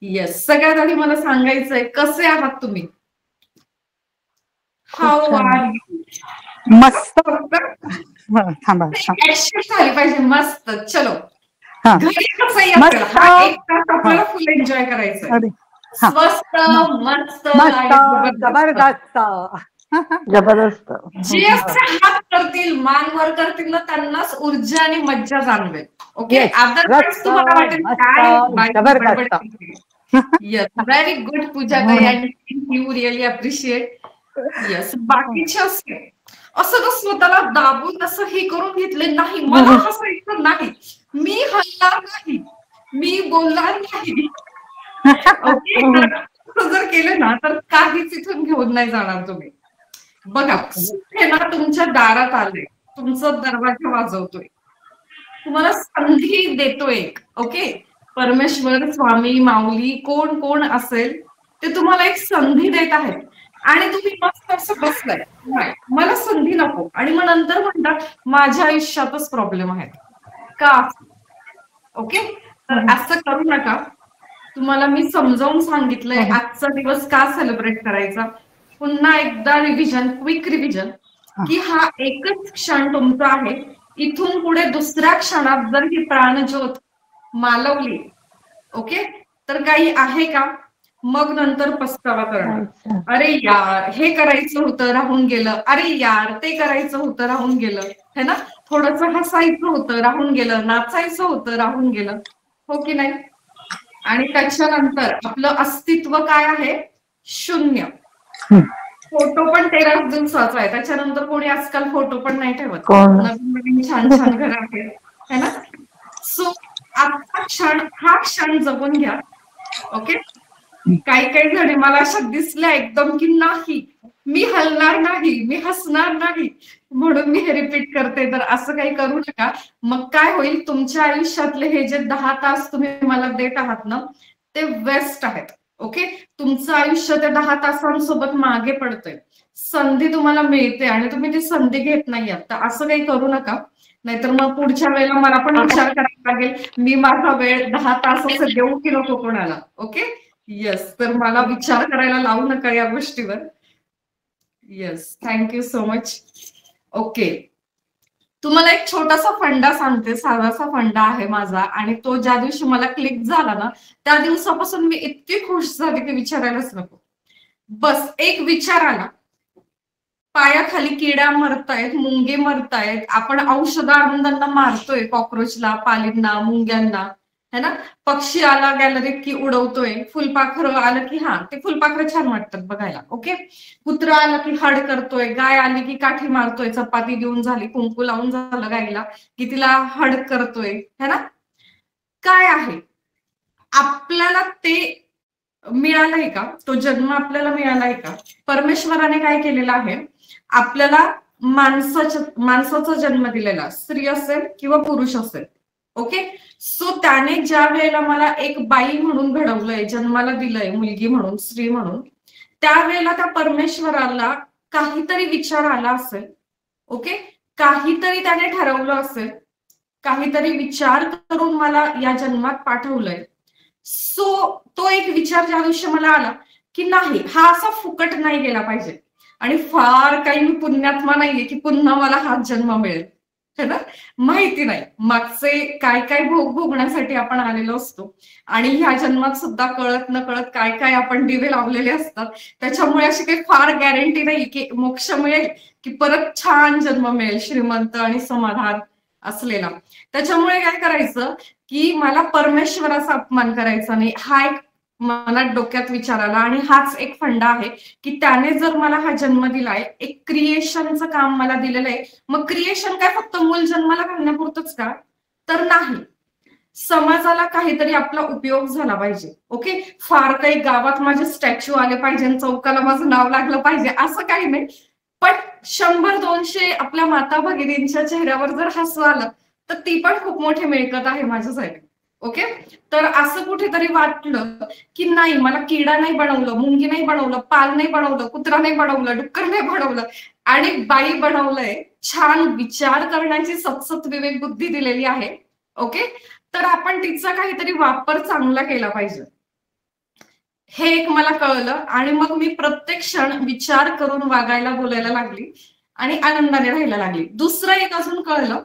Yes, सगळ्यात आधी मला सांगायचंय कसे आहात तुम्ही? How are you? मस्त. थांबा झाली पाहिजे. मस्त. चलो, हा घरी कसंही असेल मस्त. हा एक तास आपल्याला फुल एन्जॉय करायचंय. स्वस्त, मस्त मस्त आणि जबरदस्त. जबरदस्त जे असे हात करतील, मान वर करतील ना, त्यांनाच ऊर्जा आणि मज्जा जाणवेल. ओके, अदरवाईज तुम्हाला वाटेल काय बडबड करते. येस, व्हेरी गुड पूजा ताई, and you really appreciate. Yes, बाकीचे असते असं तर स्वतःला दाबून असं हे करून घेतले नाही, मला हसायचं नाही, मी हसणार नाही, मी बोलणार नाही. ओके, जर केलं ना तर काहीच इथून घेऊन नाही जाणार तुम्ही. बघा, सुख हे ना तुमच्या दारात आले, तुमचा दरवाजा वाजवतोय, तुम्हाला संधी देतोय. ओके, परमेश्वर, स्वामी, माऊली, कोण कोण असेल ते तुम्हाला एक संधी देत आहेत आणि तुम्ही मस्त असं बसलाय, नाही मला संधी नको, आणि मग नंतर म्हणतात माझ्या आयुष्यातच प्रॉब्लेम आहेत का. ओके, तर असं करू नका. तुम्हाला मी समजावून सांगितलंय आजचा दिवस का सेलिब्रेट करायचा. पुन्हा एकदा रिव्हिजन, क्विक रिव्हिजन, की हा एकच क्षण तुमचा आहे. इथून पुढे दुसऱ्या क्षणात जर ही प्राणज्योत मालवली, ओके, तर काही आहे का, मग नंतर पस्तावा करणार. अरे यार हे करायचं होतं राहून गेलं, अरे यार ते करायचं होतं राहून गेलं, है ना. थोडंसं हसायचं होतं राहून गेलं, नाचायचं होतं राहून गेलं, हो की नाही. आणि त्याच्यानंतर आपलं अस्तित्व काय आहे, शून्य. फोटो पण 13 दिवसाचा आहे, त्याच्यानंतर कोणी आजकाल फोटो पण नाही ठेवत. नवीन नवीन छान छान घर आहे, है ना. सो आजचा क्षण, हा क्षण जगून घ्या. ओके, काही जणी मला अशा दिसल्या एकदम की नाही मी हलणार नाही, मी हसणार नाही, म्हणून मी हे रिपीट करते. तर असं काही करू नका. मग काय होईल, तुमच्या आयुष्यातले हे जे 10 तास तुम्ही मला देत आहात ना, ते वेस्ट आहेत. ओके, तुमचं आयुष्य त्या 10 तासांसोबत मागे पडतंय. संधी तुम्हाला मिळते आणि तुम्ही ती संधी घेत नाही आहात. तर असं काही करू नका, नाहीतर मग पुढच्या वेळेला मला पण विचार करायला लागेल, मी माझा वेळ 10 तास असं देऊ की नको कोणाला. ओके, येस, तर मला विचार करायला लावू नका या गोष्टीवर. Yes, thank you so much. Okay, तुम्हाला एक छोटासा फंडा सांगते, साधासा फंडा आहे माझा, आणि तो ज्या दिवशी मला क्लिक झाला ना, त्या दिवसापासून मी इतकी खुश झाली की विचारायलाच नको. बस एक विचार आला, पायाखाली किड्या मरतायत, मुंगे मरतायत, आपण औषधं आणून त्यांना मारतोय, कॉक्रोचला, पालींना, मुंग्यांना, है ना. पक्षी आला गॅलरीत की उडवतोय, फुलपाखरं आलं की हा ते फुलपाखरं छान वाटतात बघायला. ओके, कुत्रा आला की हड करतोय, गाय आली की काठी मारतोय, चपाती देऊन झाली, कुंकू लावून झालं गायला की तिला हड करतोय, है ना. काय आहे आपल्याला ते मिळालंय का, तो जन्म आपल्याला मिळालाय का. परमेश्वराने काय केलेलं आहे, आपल्याला माणसाचा जन्म दिलेला, स्त्री असेल किंवा पुरुष असेल. ओके, सो त्याने ज्या वेळेला मला एक बाई म्हणून घडवलंय, जन्माला दिलंय, मुलगी म्हणून, स्त्री म्हणून, त्यावेळेला त्या परमेश्वराला काहीतरी विचार आला असेल. ओके, काहीतरी त्याने ठरवलं असेल, काहीतरी विचार करून मला या जन्मात पाठवलंय. सो तो एक विचार ज्या दिवशी मला आला की नाही हा असा फुकट नाही गेला पाहिजे, आणि फार काही मी पुण्यात्मा नाहीये की पुन्हा मला हा जन्म मिळेल, है ना. माहिती नाही मागचे काय काय भोग भोगण्यासाठी आपण आलेलो असतो, आणि ह्या जन्मात सुद्धा कळत न कळत काय काय आपण दिवे लावलेले असतात. त्याच्यामुळे अशी काही फार गॅरंटी नाही की मोक्ष मिळेल, की परत छान जन्म मिळेल श्रीमंत आणि समाधान असलेला. त्याच्यामुळे काय करायचं की मला परमेश्वराचा अपमान करायचा नाही, हा एक मनात डोक्यात विचार आला. आणि हाच एक फंडा आहे की त्याने जर मला हा जन्म दिलाय, एक क्रिएशनचं काम मला दिलेलं आहे. मग क्रिएशन काय फक्त मूल जन्माला घालण्यापुरतच का, तर नाही, समाजाला काहीतरी आपला उपयोग झाला पाहिजे. ओके, फार काही गावात माझे स्टॅच्यू आले पाहिजे, चौकाला माझं नाव लागलं पाहिजे असं काही नाही, पण 100-200 आपल्या माता भगिनींच्या चेहऱ्यावर जर हसू आलं तर ती पण खूप मोठी मिळकत आहे माझ्यासाठी. ओके, तर असं कुठेतरी वाटलं की नाही मला किडा नाही बनवलं, मुंगी नाही बनवलं, पाल नाही बनवलं, कुत्रा नाही बनवलं, डुक्कर नाही बनवलं, आणि बाई बनवलंय, छान विचार करण्याची सतसत विवेक बुद्धी दिलेली आहे. ओके, तर आपण तिचा काहीतरी वापर चांगला केला पाहिजे. हे एक मला कळलं आणि मग मी प्रत्येक क्षण विचार करून वागायला बोलायला लागली आणि आनंदाने राहायला लागली. दुसरं एक अजून कळलं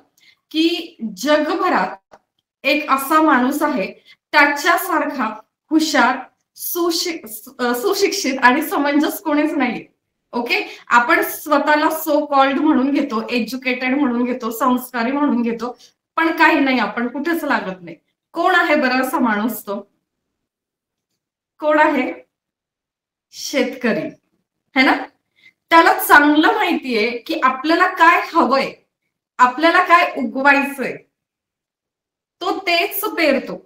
की जगभरात एक असा माणूस आहे त्याच्यासारखा हुशार, सुशिक्षित आणि समंजस कोणीच नाही. ओके, आपण स्वतःला सो कॉल्ड म्हणून घेतो, एज्युकेटेड म्हणून घेतो, संस्कारी म्हणून घेतो, पण काही नाही, आपण कुठेच लागत नाही. कोण आहे बरं असा माणूस? तो कोण आहे? शेतकरी, है ना? त्याला चांगलं माहितीये की आपल्याला काय हवंय, आपल्याला काय उगवायचंय, तो तेच पेरतो.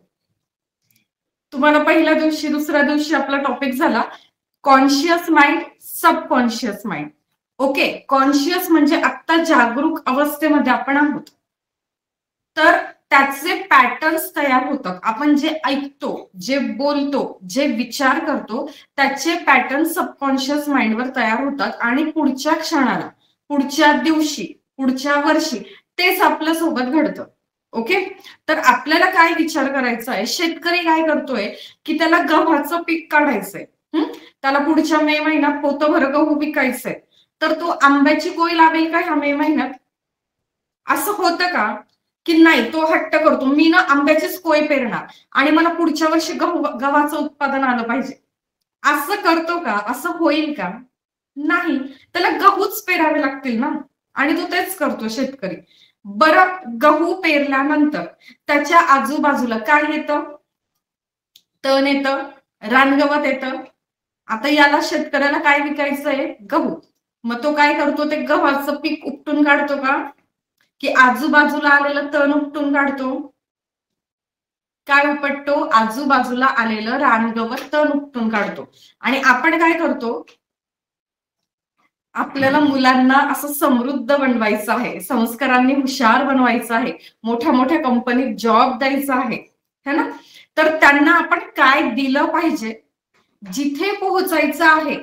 तुम्हाला पहिल्या दिवशी दुसऱ्या दिवशी आपला टॉपिक झाला conscious mind, subconscious mind. Okay, conscious म्हणजे आता जागरूक अवस्थेमध्ये आपण आहोत, तर त्याचे पॅटर्न्स तयार होतात. आपण जे ऐकतो, जे बोलतो, जे विचार करतो, त्याचे पॅटर्न सबकॉन्शियस माइंडवर तयार होतात आणि पुढच्या क्षणाला, पुढच्या दिवशी, पुढच्या वर्षी तेच आपल्या सोबत घडतं. ओके, तर आपल्याला काय विचार करायचा आहे? शेतकरी काय करतोय की त्याला गव्हाचं पीक काढायचंय, त्याला पुढच्या मे महिन्यात पोतभर गहू विकायचंय, तर तो आंब्याची कोय लावेल का ह्या मे महिन्यात? असं होतं का? की नाही, तो हट्ट करतो मी ना आंब्याचीच कोय पेरणार आणि मला पुढच्या वर्षी गव्हाचं उत्पादन आलं पाहिजे. असं करतो का? असं होईल का? नाही, त्याला गहूच पेरावे लागतील ना, आणि तो तेच करतो शेतकरी. बरं, गहू पेरल्यानंतर त्याच्या आजूबाजूला काय येतं? तण येतं, रानगवत येतं. आता याला शेतकऱ्याला काय विकायचंय? गहू. मग तो काय करतो? ते गव्हाचं पीक उपटून काढतो का? की आजूबाजूला आलेलं तण उपटून काढतो? काय उपटतो? आजूबाजूला आलेलं रानगवत, तण उपटून काढतो. आणि आपण काय करतो? आपल्याला मुलांना असं समृद्ध बनवायचं आहे, संस्कारांनी हुशार बनवायचं आहे, मोठ्या मोठ्या कंपनीत जॉब द्यायचा आहे, है ना? तर त्यांना आपण काय दिलं पाहिजे? जिथे पोहोचायचं आहे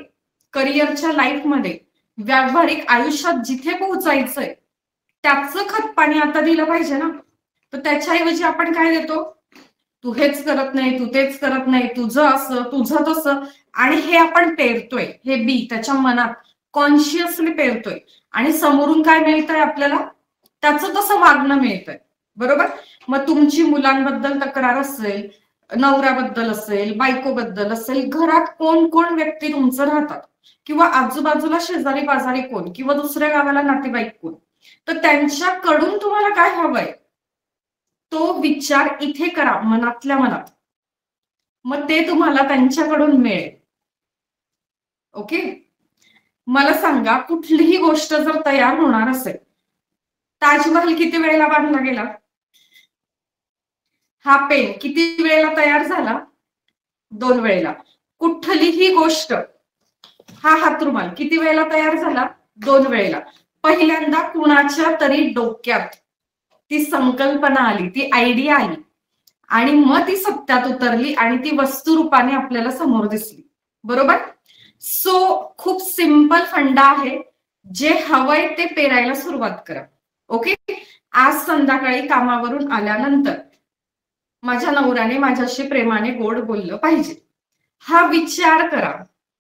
करिअरच्या लाईफमध्ये, व्यावहारिक आयुष्यात जिथे पोहोचायचंय त्याचं खत पाणी आता दिलं पाहिजे ना. तर त्याच्याऐवजी आपण काय देतो? तू हेच करत नाही, तू तेच करत नाही, तुझं असं, तुझं तसं. आणि हे आपण पेरतोय, हे बी त्याच्या मनात कॉन्शियसली पेरतोय आणि समोरून काय मिळतंय आपल्याला? त्याचं तसं वागणं मिळतंय. बरोबर? मग तुमची मुलांबद्दल तक्रार असेल, नवऱ्याबद्दल असेल, बायकोबद्दल असेल, घरात कोण कोण व्यक्ती तुमचं राहतात किंवा आजूबाजूला शेजारी पाजारी कोण किंवा दुसऱ्या गावाला नातेवाईक कोण, तर त्यांच्याकडून तुम्हाला काय हवंय तो विचार इथे करा, मनातल्या मनात. मग ते तुम्हाला त्यांच्याकडून मिळेल. ओके, मला सांगा, कुठलीही गोष्ट जर तयार होणार असेल, ताजमहल किती वेळेला बांधला गेला? हा पेन किती वेळेला तयार झाला? 2 वेळेला. कुठलीही गोष्ट, हा हातरुमाल किती वेळेला तयार झाला? 2 वेळेला. पहिल्यांदा कुणाच्या तरी डोक्यात ती संकल्पना आली, ती आयडिया आली आणि मग ती सत्यात उतरली आणि ती वस्तुरूपाने आपल्याला समोर दिसली. बरोबर? सो खूप सिंपल फंडा आहे, जे हवंय ते पेरायला सुरुवात करा. ओके, आज संध्याकाळी कामावरून आल्यानंतर माझ्या नवऱ्याने माझ्याशी प्रेमाने गोड बोललं पाहिजे, हा विचार करा.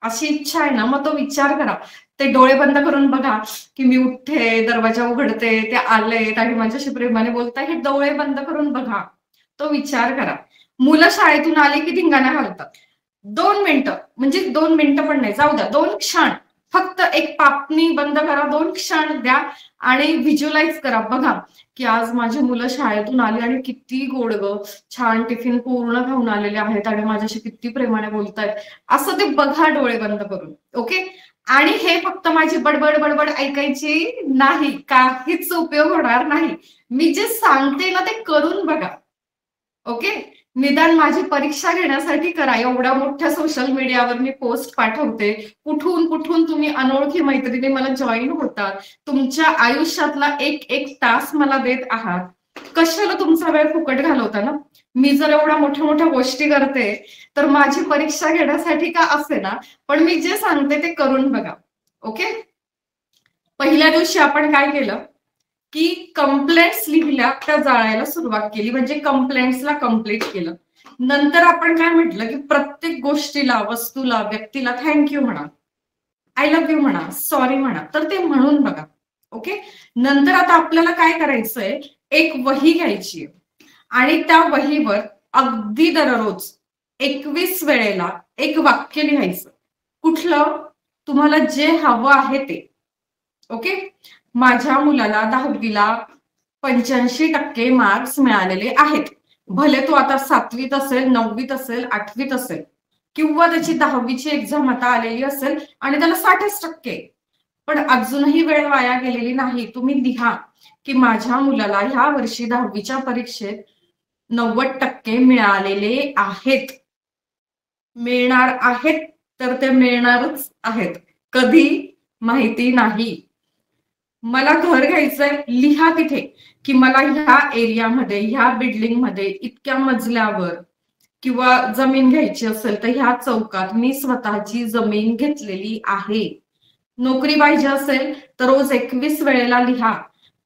अशी इच्छा आहे ना, मग तो विचार करा. ते डोळे बंद करून बघा की मी उठते, दरवाजा उघडते, ते आलेत आणि माझ्याशी प्रेमाने बोलताय, हे डोळे बंद करून बघा, तो विचार करा. मुलं शाळेतून आली की धिंगाणा घालतात. 2 मिनिटं, म्हणजे 2 मिनिटं पण नाही, जाऊ द्या, 2 क्षण, फक्त एक पापणी बंद करा, 2 क्षण द्या आणि व्हिज्युअलाइज करा. बघा की आज माझी मुलं शाळेतून आली आणि किती गोड ग, छान टिफिन पूर्ण खाऊन आलेले आहेत आणि माझ्याशी किती प्रेमाने बोलतायत, असं ते बघा डोळे बंद करून. ओके, आणि हे फक्त माझी बडबड बडबड ऐकायची नाही, काहीच उपयोग होणार नाही. मी जे सांगते ना ते करून बघा. ओके, निदान माझी परीक्षा घेण्यासाठी करा. एवढ्या मोठ्या सोशल मीडियावर मी पोस्ट पाठवते, कुठून कुठून तुम्ही अनोळखी मैत्रिणी मला जॉईन होतात, तुमच्या आयुष्यातला एक एक तास मला देत आहात, कशाला तुमचा वेळ फुकट घालवता ना? मी जर एवढ्या मोठ्या मोठ्या गोष्टी करते तर माझी परीक्षा घेण्यासाठी का असे ना, पण मी जे सांगते ते करून बघा. ओके, पहिल्या दिवशी आपण काय केलं की कंप्लेंट्स लिहिल्या, त्या जाळायला सुरुवात केली, म्हणजे कंप्लेंट्सला कंप्लीट केलं. नंतर आपण काय म्हटलं की प्रत्येक गोष्टीला, वस्तूला, व्यक्तीला थँक्यू म्हणा, आय लव्ह यू म्हणा, सॉरी म्हणा. तर ते म्हणून बघा. ओके. नंतर आता आपल्याला काय करायचंय, एक वही घ्यायची आणि त्या वहीवर अगदी दररोज 21 वेळेला एक वाक्य लिहायचं. कुठलं? तुम्हाला जे हवं आहे ते. ओके. माझ्या मुलाला 10वीला 85% मार्क्स मिळालेले आहेत. भले तो आता 7वीत असेल, 9वीत असेल, 8वीत असेल, किंवा त्याची 10वीची एक्झाम आता आलेली असेल आणि त्याला 60%. पण अजूनही वेळ वाया गेलेली नाही. तुम्ही लिहा की माझ्या मुलाला ह्या वर्षी 10वीच्या परीक्षेत 90% मिळालेले आहेत. मिळणार आहेत तर ते मिळणारच आहेत. कधी माहिती नाही. मला घर घ्यायचंय, लिहा तिथे की मला ह्या एरियामध्ये, ह्या बिल्डिंग मध्ये, इतक्या मजल्यावर, किंवा जमीन घ्यायची असेल तर ह्या चौकात मी स्वतःची जमीन घेतलेली आहे. नोकरी पाहिजे असेल तर रोज 21 वेळेला लिहा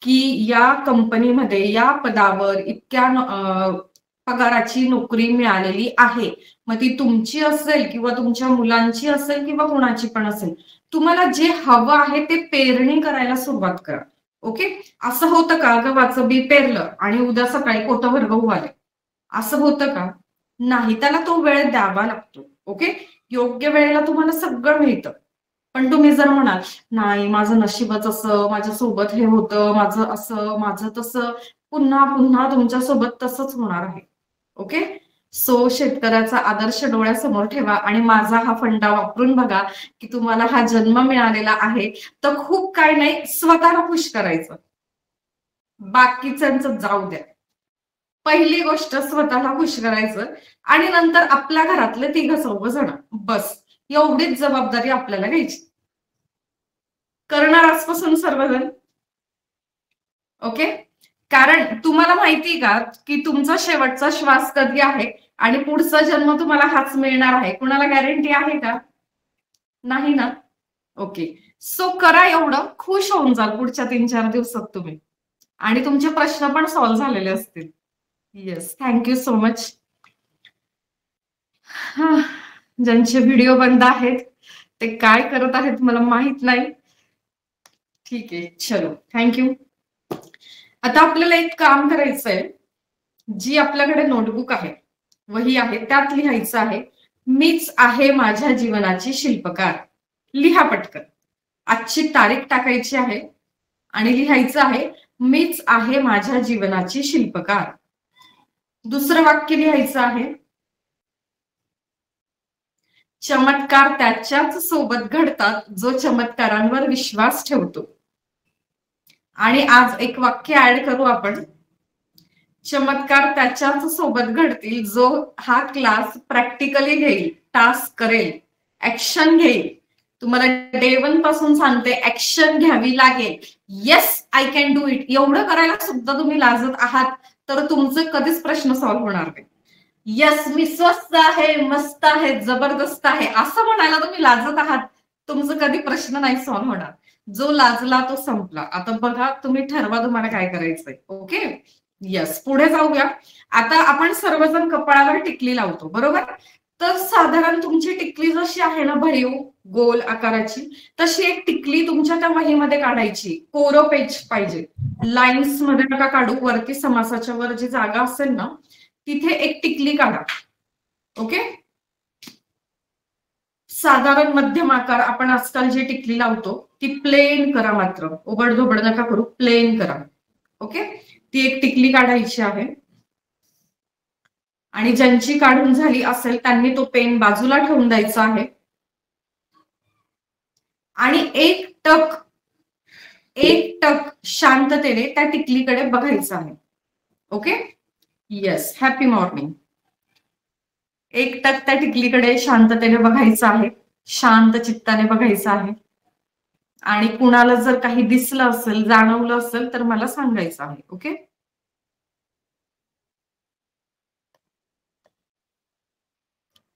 की या कंपनीमध्ये, या पदावर इतक्या पगाराची नोकरी मिळालेली आहे. मग ती तुमची असेल किंवा तुमच्या मुलांची असेल किंवा कोणाची पण असेल. तुम्हाला जे हवं आहे ते पेरणी करायला सुरुवात करा. ओके. असं होतं का गव्हाचं बी पेरलं आणि उद्या सकाळी पोटभर गहू आले? असं होतं का? नाही. त्याला तो वेळ द्यावा लागतो. ओके. योग्य वेळेला तुम्हाला सगळं मिळतं. पण तुम्ही जर म्हणाल नाही माझं नशीबच असं, माझ्यासोबत हे होतं, माझं असं, माझं तसं, पुन्हा पुन्हा तुमच्यासोबत तसंच होणार आहे. ओके. सो शेतकऱ्याचा आदर्श डोळ्यासमोर ठेवा आणि माझा हा फंडा वापरून बघा की तुम्हाला हा जन्म मिळालेला आहे. तर खूप काय नाही, स्वतःला खुश करायचं, बाकीच्यांचं जाऊ द्या. पहिली गोष्ट स्वतःला खुश करायचं आणि नंतर आपल्या घरातले 3-4 जण, बस एवढीच जबाबदारी आपल्याला घ्यायची. करणार आजपासून सर्वजण. ओके. कारण तुम्हाला माहिती का की तुमचा शेवटचा श्वास कधी आहे आणि पुढचा जन्म तुम्हाला हाच मिळणार आहे? कुणाला गॅरंटी आहे का? नाही ना. ओके. सो करा एवढं, खुश होऊन जाल पुढच्या 3-4 दिवसात तुम्ही आणि तुमचे प्रश्न पण सॉल्व्ह झालेले असतील. Yes, thank you so much. ज्यांचे व्हिडिओ बंद आहेत ते काय करत आहेत मला माहित नाही. ठीक आहे, चलो, थँक्यू. आता आपल्याला एक काम करायचंय. जी आपल्याकडे नोटबुक आहे, वही आहे, त्यात लिहायचं आहे मीच आहे माझ्या जीवनाची शिल्पकार. लिहा पटकन. आजची तारीख टाकायची आहे आणि लिहायचं आहे मीच आहे माझ्या जीवनाची शिल्पकार. दुसरं वाक्य लिहायचं आहे चमत्कार त्याच्याच सोबत घडतात जो चमत्कारांवर विश्वास ठेवतो. आणि आज एक वाक्य ऍड करू आपण. चमत्कार त्याच्याच सोबत घडतील जो हा क्लास प्रॅक्टिकली घेईल, टास्क करेल, ऍक्शन घेईल. तुम्हाला डे 1 पासून सांगते, ऍक्शन घ्यावी लागेल. Yes, I can do it. एवढं करायला सुद्धा तुम्ही लाजत आहात तर तुमचे कधीच प्रश्न सॉल्व्ह होणार नाही. येस, मी स्वस्त आहे, मस्त आहे, जबरदस्त आहे असं म्हणायला तुम्ही लाजत आहात, तुमचं कधी प्रश्न नाही सॉल्व्ह होणार. जो लाजला तो संपला. आता बघा, तुम्ही ठरवा तुम्हाला काय करायचंय. ओके. येस, पुढे जाऊया. आता आपण सर्वजण कपाळावर टिकली लावतो, बरोबर? तर साधारण तुमची टिकली जशी आहे ना, भरीव गोल आकाराची, तशी एक टिकली तुमच्या त्या वहीमध्ये काढायची. कोरं पेज पाहिजे. लाईन्स मध्ये नका काढू. वरती समासाच्या वर जी जागा असेल ना तिथे एक टिकली काढा. ओके. साधारण मध्यम आकार आपण आजकाल जी टिकली लावतो ती प्लेन करा, मात्र उबडधोबड नका करू, प्लेन करा. ओके. ती एक टिकली काढायची आहे आणि ज्यांची काढून झाली असेल त्यांनी तो पेन बाजूला ठेवून द्यायचा आहे आणि एक टक शांततेने त्या टिकलीकडे बघायचं आहे. ओके. Yes, happy morning. एक टक त्या टिकलीकडे शांततेने बघायचं आहे, शांत चित्ताने बघायचं आहे आणि कुणाला जर काही दिसलं असेल, जाणवलं असेल तर मला सांगायचं आहे. ओके.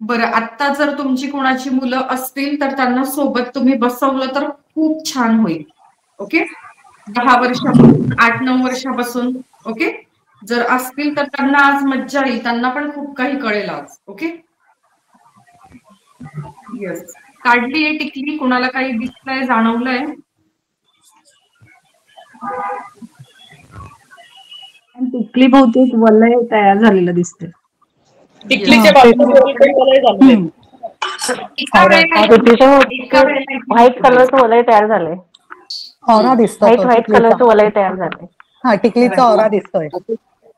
बरं, आता जर तुमची कोणाची मुलं असतील तर त्यांना सोबत तुम्ही बसवलं तर खूप छान होईल. ओके. 10 वर्षापासून, 8-9 वर्षापासून. ओके. जर असतील तर त्यांना आज मज्जा येईल, त्यांना पण खूप काही कळेल आज. Okay, yes. काढली आहे टिकली, कुणाला काही दिसतंय, जाणवलंय? टिकली बहुतेक वलय तयार झालेलं दिसते. टिकलीच्या बाबतीत व्हाईट कलरचं वलय तयार झालंय. ऑरा दिसतो, व्हाईट कलरचं वलय तयार झालंय. हा, टिकलीचा ऑरा दिसतोय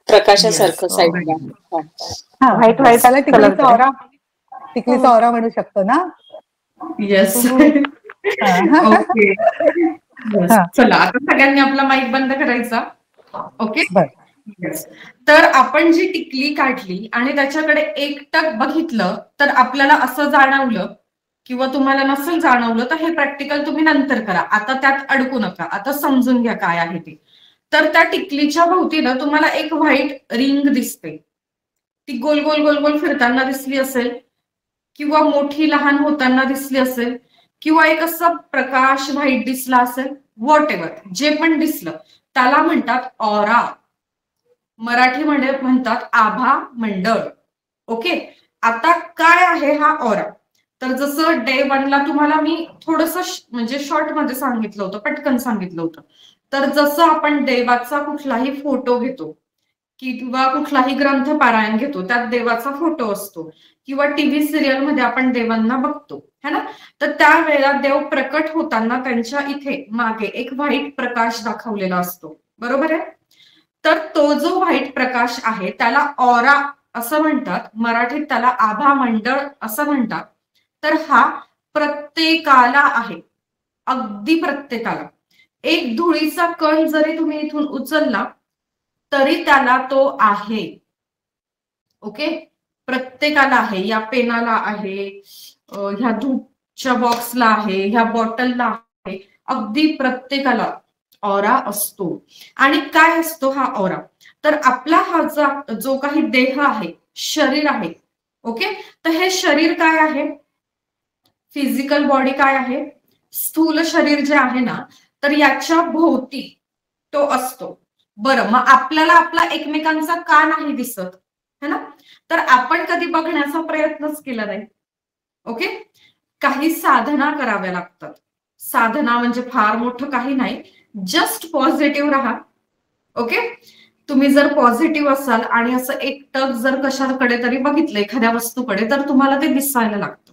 प्रकाशासारखं साईडला. व्हाईट त्याला टिकलीचा ऑरा म्हणू शकतो ना. येस. ओके, चला आता सगळ्यांनी आपला माईक बंद करायचा. ओके, तर आपण जी टिकली काढली आणि त्याच्याकडे एकटक बघितलं तर आपल्याला असं जाणवलं, किंवा तुम्हाला नसेल जाणवलं तर हे प्रॅक्टिकल तुम्ही नंतर करा, आता त्यात अडकू नका, आता समजून घ्या काय आहे ते. तर त्या टिकलीच्या भोवतीनं तुम्हाला एक व्हाईट रिंग दिसते, ती गोल गोल गोल गोल फिरताना दिसली असेल, किंवा मोठी लहान होताना दिसली असेल, किंवा एक असं प्रकाश व्हाईट दिसला असेल, व्हॉट एव्हर जे पण दिसलं त्याला म्हणतात ऑरा. मराठीमध्ये म्हणतात आभा मंडळ. ओके, आता काय आहे हा ऑरा? तर जसं डे 1 ला तुम्हाला मी थोडंसं म्हणजे शॉर्ट मध्ये सांगितलं होतं, पटकन सांगितलं होतं. तर जसं आपण देवाचा कुठलाही फोटो घेतो किंवा कुठलाही ग्रंथ पारायण घेतो, त्यात देवाचा फोटो असतो, किंवा टीव्ही सिरियल मध्ये आपण देवांना बघतो है ना, तर त्यावेळेला देव प्रकट होताना त्यांच्या इथे मागे एक व्हाईट प्रकाश दाखवलेला असतो, बरोबर आहे? तर तो जो व्हाईट प्रकाश आहे त्याला ऑरा असं म्हणतात, मराठीत त्याला आभा मंडळ असं म्हणतात. तर हा प्रत्येकाला आहे, अगदी प्रत्येकाला. एक धुळीचा कण जरी तुम्ही इथून उचलला तरी त्याला तो आहे. ओके, प्रत्येकाला आहे, या पेनाला आहे, ह्या धूपच्या बॉक्सला आहे, ह्या बॉटलला आहे, अगदी प्रत्येकाला ऑरा असतो. आणि काय असतो हा ऑरा? तर आपला हा जो काही देह आहे, शरीर आहे, ओके, तर हे शरीर काय आहे? फिजिकल बॉडी काय आहे? स्थूल शरीर जे आहे ना, तर याच्या भोवती तो असतो. बरं, मग आपल्याला आपला एकमेकांचा का नाही दिसत है ना? तर आपण कधी बघण्याचा प्रयत्नच केला नाही. ओके, काही साधना कराव्या लागतात. साधना म्हणजे फार मोठं काही नाही, जस्ट पॉझिटिव्ह राहा. ओके, तुम्ही जर पॉझिटिव्ह असाल आणि असं एकटक जर कशाकडे तरी बघितलं, एखाद्या वस्तूकडे, तर तुम्हाला ते दिसायला लागतं,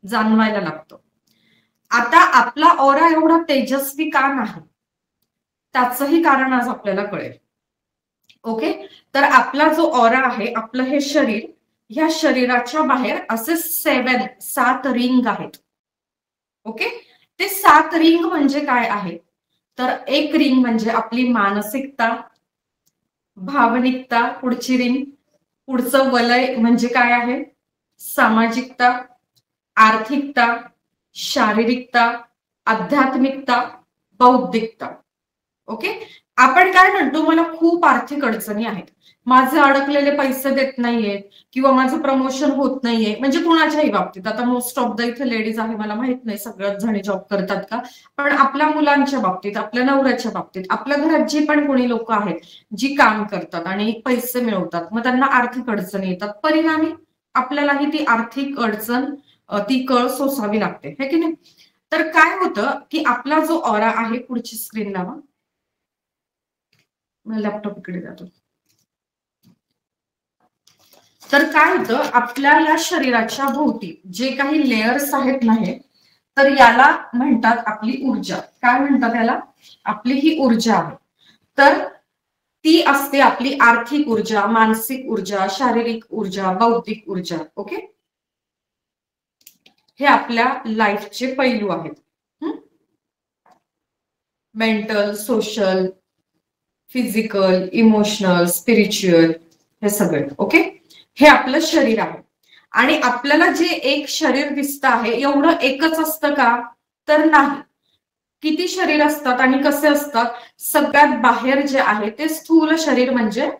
जाणवायला लागतं. आता आपला ऑरा एवढा तेजस्वी का नाही, त्याचंही कारण आज आपल्याला कळेल. ओके, तर आपला जो ऑरा आहे, आपलं हे शरीर, ह्या शरीराच्या बाहेर असे 7 रिंग आहेत. ओके, ते 7 रिंग म्हणजे काय आहे? तर एक रिंग म्हणजे आपली मानसिकता, भावनिकता, पुढची रिंग, पुढचं वलय म्हणजे काय आहे? सामाजिकता, आर्थिकता, शारीरिकता, आध्यात्मिकता, बौद्धिकता. ओके, आपण काय म्हणतो, मला खूप आर्थिक अडचणी आहेत, माझे अडकलेले पैसे देत नाहीयेत, किंवा माझं प्रमोशन होत नाहीये, म्हणजे कुणाच्याही बाबतीत. आता मोस्ट ऑफ द इथे लेडीज आहे, मला माहित नाही सगळ्याच जणी जॉब करतात का, पण आपल्या मुलांच्या बाबतीत, आपल्या नवऱ्याच्या बाबतीत, आपल्या घरात जी पण कोणी लोक आहेत जी काम करतात आणि पैसे मिळवतात, मग त्यांना आर्थिक अडचणी येतात, परिणामी आपल्यालाही ती आर्थिक अडचण, ती कळ सोसावी लागते, है की नाही? तर काय होतं की आपला जो ऑरा आहे, पुढची स्क्रीन लावा, लॅपटॉप इकडे जातो. तर काय होतं, आपल्या या शरीराच्या भोवती जे काही लेयर्स आहेत ना, तर याला म्हणतात आपली ऊर्जा. काय म्हणतात याला? आपली ही ऊर्जा आहे. तर ती असते आपली आर्थिक ऊर्जा, मानसिक ऊर्जा, शारीरिक ऊर्जा, बौद्धिक ऊर्जा. ओके, हे आपल्या लाईफचे पैलू आहेत. Mental, social, physical, emotional, spiritual, हे सगळे. ओके, हे आपलं शरीर आहे. आणि आपल्याला जे एक शरीर दिसतं आहे, एवढं एकच असतं का? तर नाही. किती शरीर असतात आणि कसे असतात? सगळ्यात बाहेर जे आहे ते स्थूल शरीर म्हणजे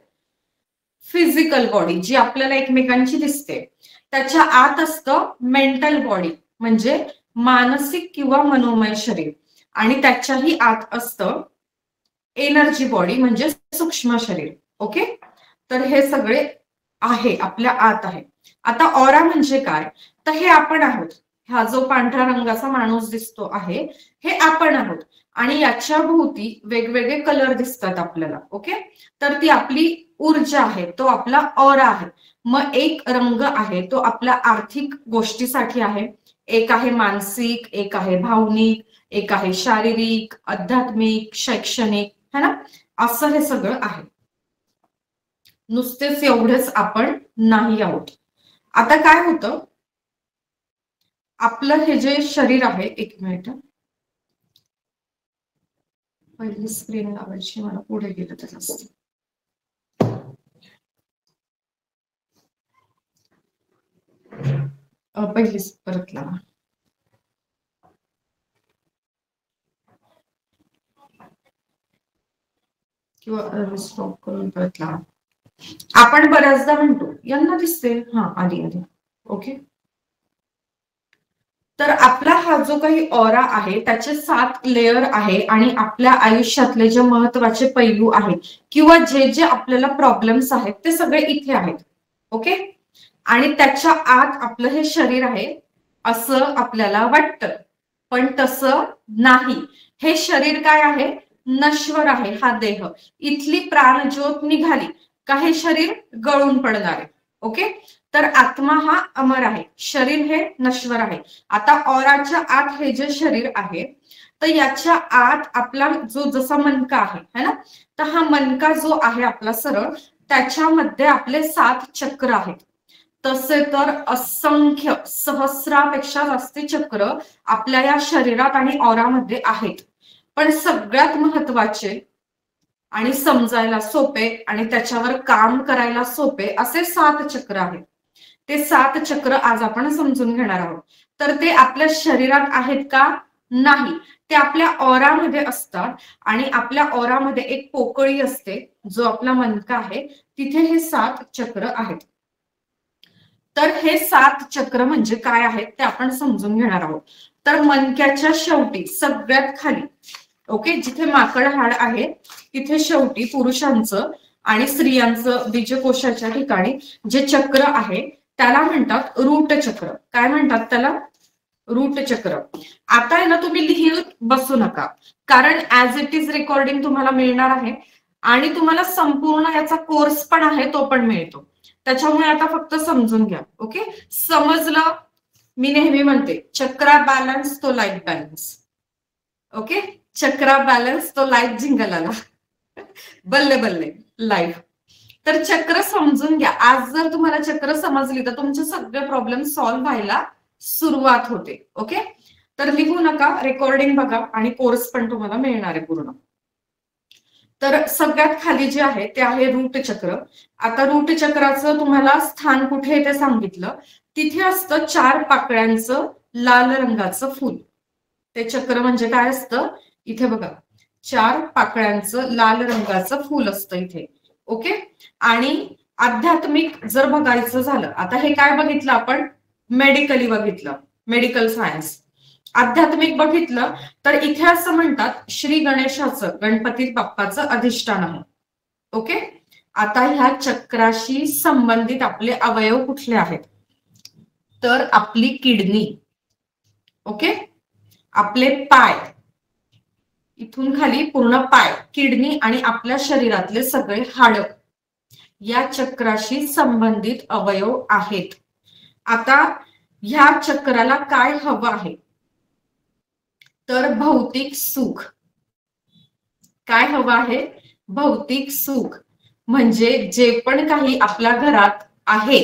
फिजिकल बॉडी, जी आपल्याला एकमेकांची दिसते. त्याच्या आत असतं मेंटल बॉडी, म्हणजे मानसिक किंवा मनोमय शरीर. आणि त्याच्याही आत असतं एनर्जी बॉडी, म्हणजे सूक्ष्म शरीर. ओके, तर हे सगळे आहे आपल्या आत आहे. आता ऑरा म्हणजे काय, तर हे आपण आहोत. हा जो पांढऱ्या रंगाचा माणूस दिसतो आहे हे आपण आहोत आणि याच्या भोवती वेगवेगळे कलर दिसतात आपल्याला. ओके, तर ती आपली ऊर्जा आहे, तो आपला ऑरा आहे. मग एक रंग आहे तो आपल्या आर्थिक गोष्टीसाठी आहे, एक आहे मानसिक, एक आहे भावनिक, एक आहे शारीरिक, आध्यात्मिक, शैक्षणिक, है ना, असं हे सगळं आहे. नुसतेच एवढेच आपण नाही आहोत. आता काय होतं, आपलं हे जे शरीर आहे, एक मिनिट पहिली स्क्रीन लावायची, मला पुढे गेलं तर असते. पहिलीच परत लावा किंवा स्टॉप करून परत लावा. आपण बऱ्याचदा म्हणतो यांना दिसते, हा आली आली. ओके, तर आपला हा जो काही ऑरा आहे त्याचे 7 लेयर आहे आणि आपल्या आयुष्यातले जे महत्वाचे पैलू आहेत किंवा जे जे आपल्याला प्रॉब्लेम्स आहेत ते सगळे इथे आहेत. ओके, आणि त्याच्या आत आपलं हे शरीर आहे असं आपल्याला वाटतं, पण तसं नाही. हे शरीर काय आहे, नश्वर आहे. हा देह, इथली प्राणज्योत निघाली का हे शरीर गळून पडणार आहे. ओके, तर आत्मा हा अमर आहे, शरीर हे नश्वर आहे. आता ऑराच्या आत हे जे शरीर आहे तर याच्या आत आपला जो जसा मनका आहे है ना, तर हा मनका जो आहे आपला सरळ, त्याच्यामध्ये आपले 7 चक्र आहेत. तसे तर असंख्य सहस्रापेक्षा जास्त चक्र आपल्या या शरीरात आणि ऑरामध्ये आहेत. पण सगळ्यात महत्वाचे आणि समजायला सोपे आणि त्याच्यावर काम करायला सोपे असे 7 चक्र आहेत. ते 7 चक्र आज आपण समजून घेणार आहोत. तर ते आपल्या शरीरात आहेत का, नाही, ते आपल्या ऑरामध्ये असतात. आणि आपल्या ऑरामध्ये एक पोकळी असते जो आपला मनका आहे, तिथे हे 7 चक्र आहेत. तर हे 7 चक्र म्हणजे काय आहेत ते आपण समजून घेणार आहोत. तर मनक्याच्या शेवटी सगळ्यात खाली, ओके, जिथे माकड हाड आहे तिथे शेवटी पुरुषांचं आणि स्त्रियांचं बीजकोशाच्या ठिकाणी जे चक्र आहे त्याला म्हणतात रूट चक्र. काय म्हणतात त्याला, रूट चक्र. आता आहे ना, तुम्ही लिहित बसू नका, कारण ऍज इट इज रेकॉर्डिंग तुम्हाला मिळणार आहे आणि तुम्हाला संपूर्ण याचा कोर्स पण आहे तो पण मिळतो. त्याच्यामुळे आता फक्त समजून घ्या. ओके, समजलं. मी नेहमी म्हणते चक्रा बॅलन्स तो लाईफ बॅलन्स. ओके, चक्रा बॅलन्स तो लाईफ जिंगल आला. बल्ले बल्ले लाईफ. तर चक्र समजून घ्या. आज जर तुम्हाला चक्र समजली तर तुमचे सगळे प्रॉब्लेम सॉल्व्ह व्हायला सुरुवात होते. ओके, तर लिहू नका, रेकॉर्डिंग बघा आणि कोर्स पण तुम्हाला मिळणार आहे पूर्ण. तर सगळ्यात खाली जे आहे ते आहे रूट चक्र. आता रूट चक्राचं तुम्हाला स्थान कुठे आहे ते सांगितलं. तिथे असतं 4 पाकळ्यांचं लाल रंगाचं फूल. ते चक्र म्हणजे काय असतं, इथे बघा 4 पाकळ्यांचं लाल रंगाचं फूल असतं इथे. ओके, आणि आध्यात्मिक जर बघायचं झालं, आता हे काय बघितलं आपण, मेडिकली बघितलं, मेडिकल सायन्स. आध्यात्मिक बघितलं तर इथे असं म्हणतात श्री गणेशाचं, गणपती बाप्पाचं अधिष्ठान आहे. ओके, आता ह्या चक्राशी संबंधित आपले अवयव कुठले आहेत, तर आपली किडनी, ओके, आपले पाय, इथून खाली पूर्ण पाय, किडनी आणि आपल्या शरीरातले सगळे हाड या चक्राशी संबंधित अवयव आहेत. आता ह्या चक्राला काय हवं आहे, तर भौतिक सुख. काय हवं आहे, भौतिक सुख. म्हणजे जे पण काही आपल्या घरात आहे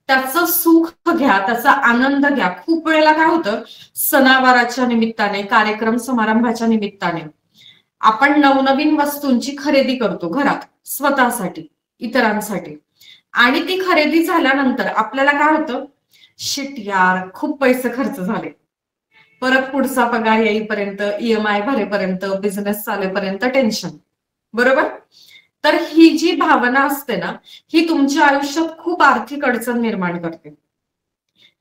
त्याचं सुख घ्या, त्याचा आनंद घ्या. खूप वेळेला काय होतं, सणावाराच्या निमित्ताने, कार्यक्रम समारंभाच्या निमित्ताने आपण नवनवीन वस्तूंची खरेदी करतो घरात, स्वतःसाठी, इतरांसाठी. आणि ती खरेदी झाल्यानंतर आपल्याला काय होतं, शिट यार खूप पैसे खर्च झाले, परत पुढचा पगार येईपर्यंत, EMI भरेपर्यंत, बिझनेस चालेपर्यंत टेन्शन. बरोबर. तर ही जी भावना असते ना, ही तुमच्या आयुष्यात खूप आर्थिक अडचण निर्माण करते.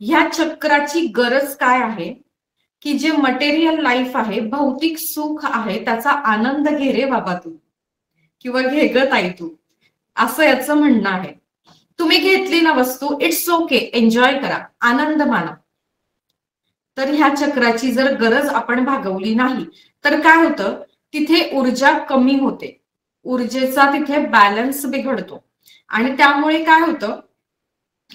ह्या चक्राची गरज काय आहे, की जे मटेरियल लाईफ आहे, भौतिक सुख आहे, त्याचा आनंद घे रे बाबा तू, किंवा घे ग ताई तू. असं याचं म्हणणं आहे. तुम्ही घेतली ना वस्तू, इट्स ओके, एन्जॉय करा, आनंद माना. तर ह्या चक्राची जर गरज आपण भागवली नाही तर काय होतं, तिथे ऊर्जा कमी होते, ऊर्जेचा तिथे बॅलन्स बिघडतो आणि त्यामुळे काय होतं,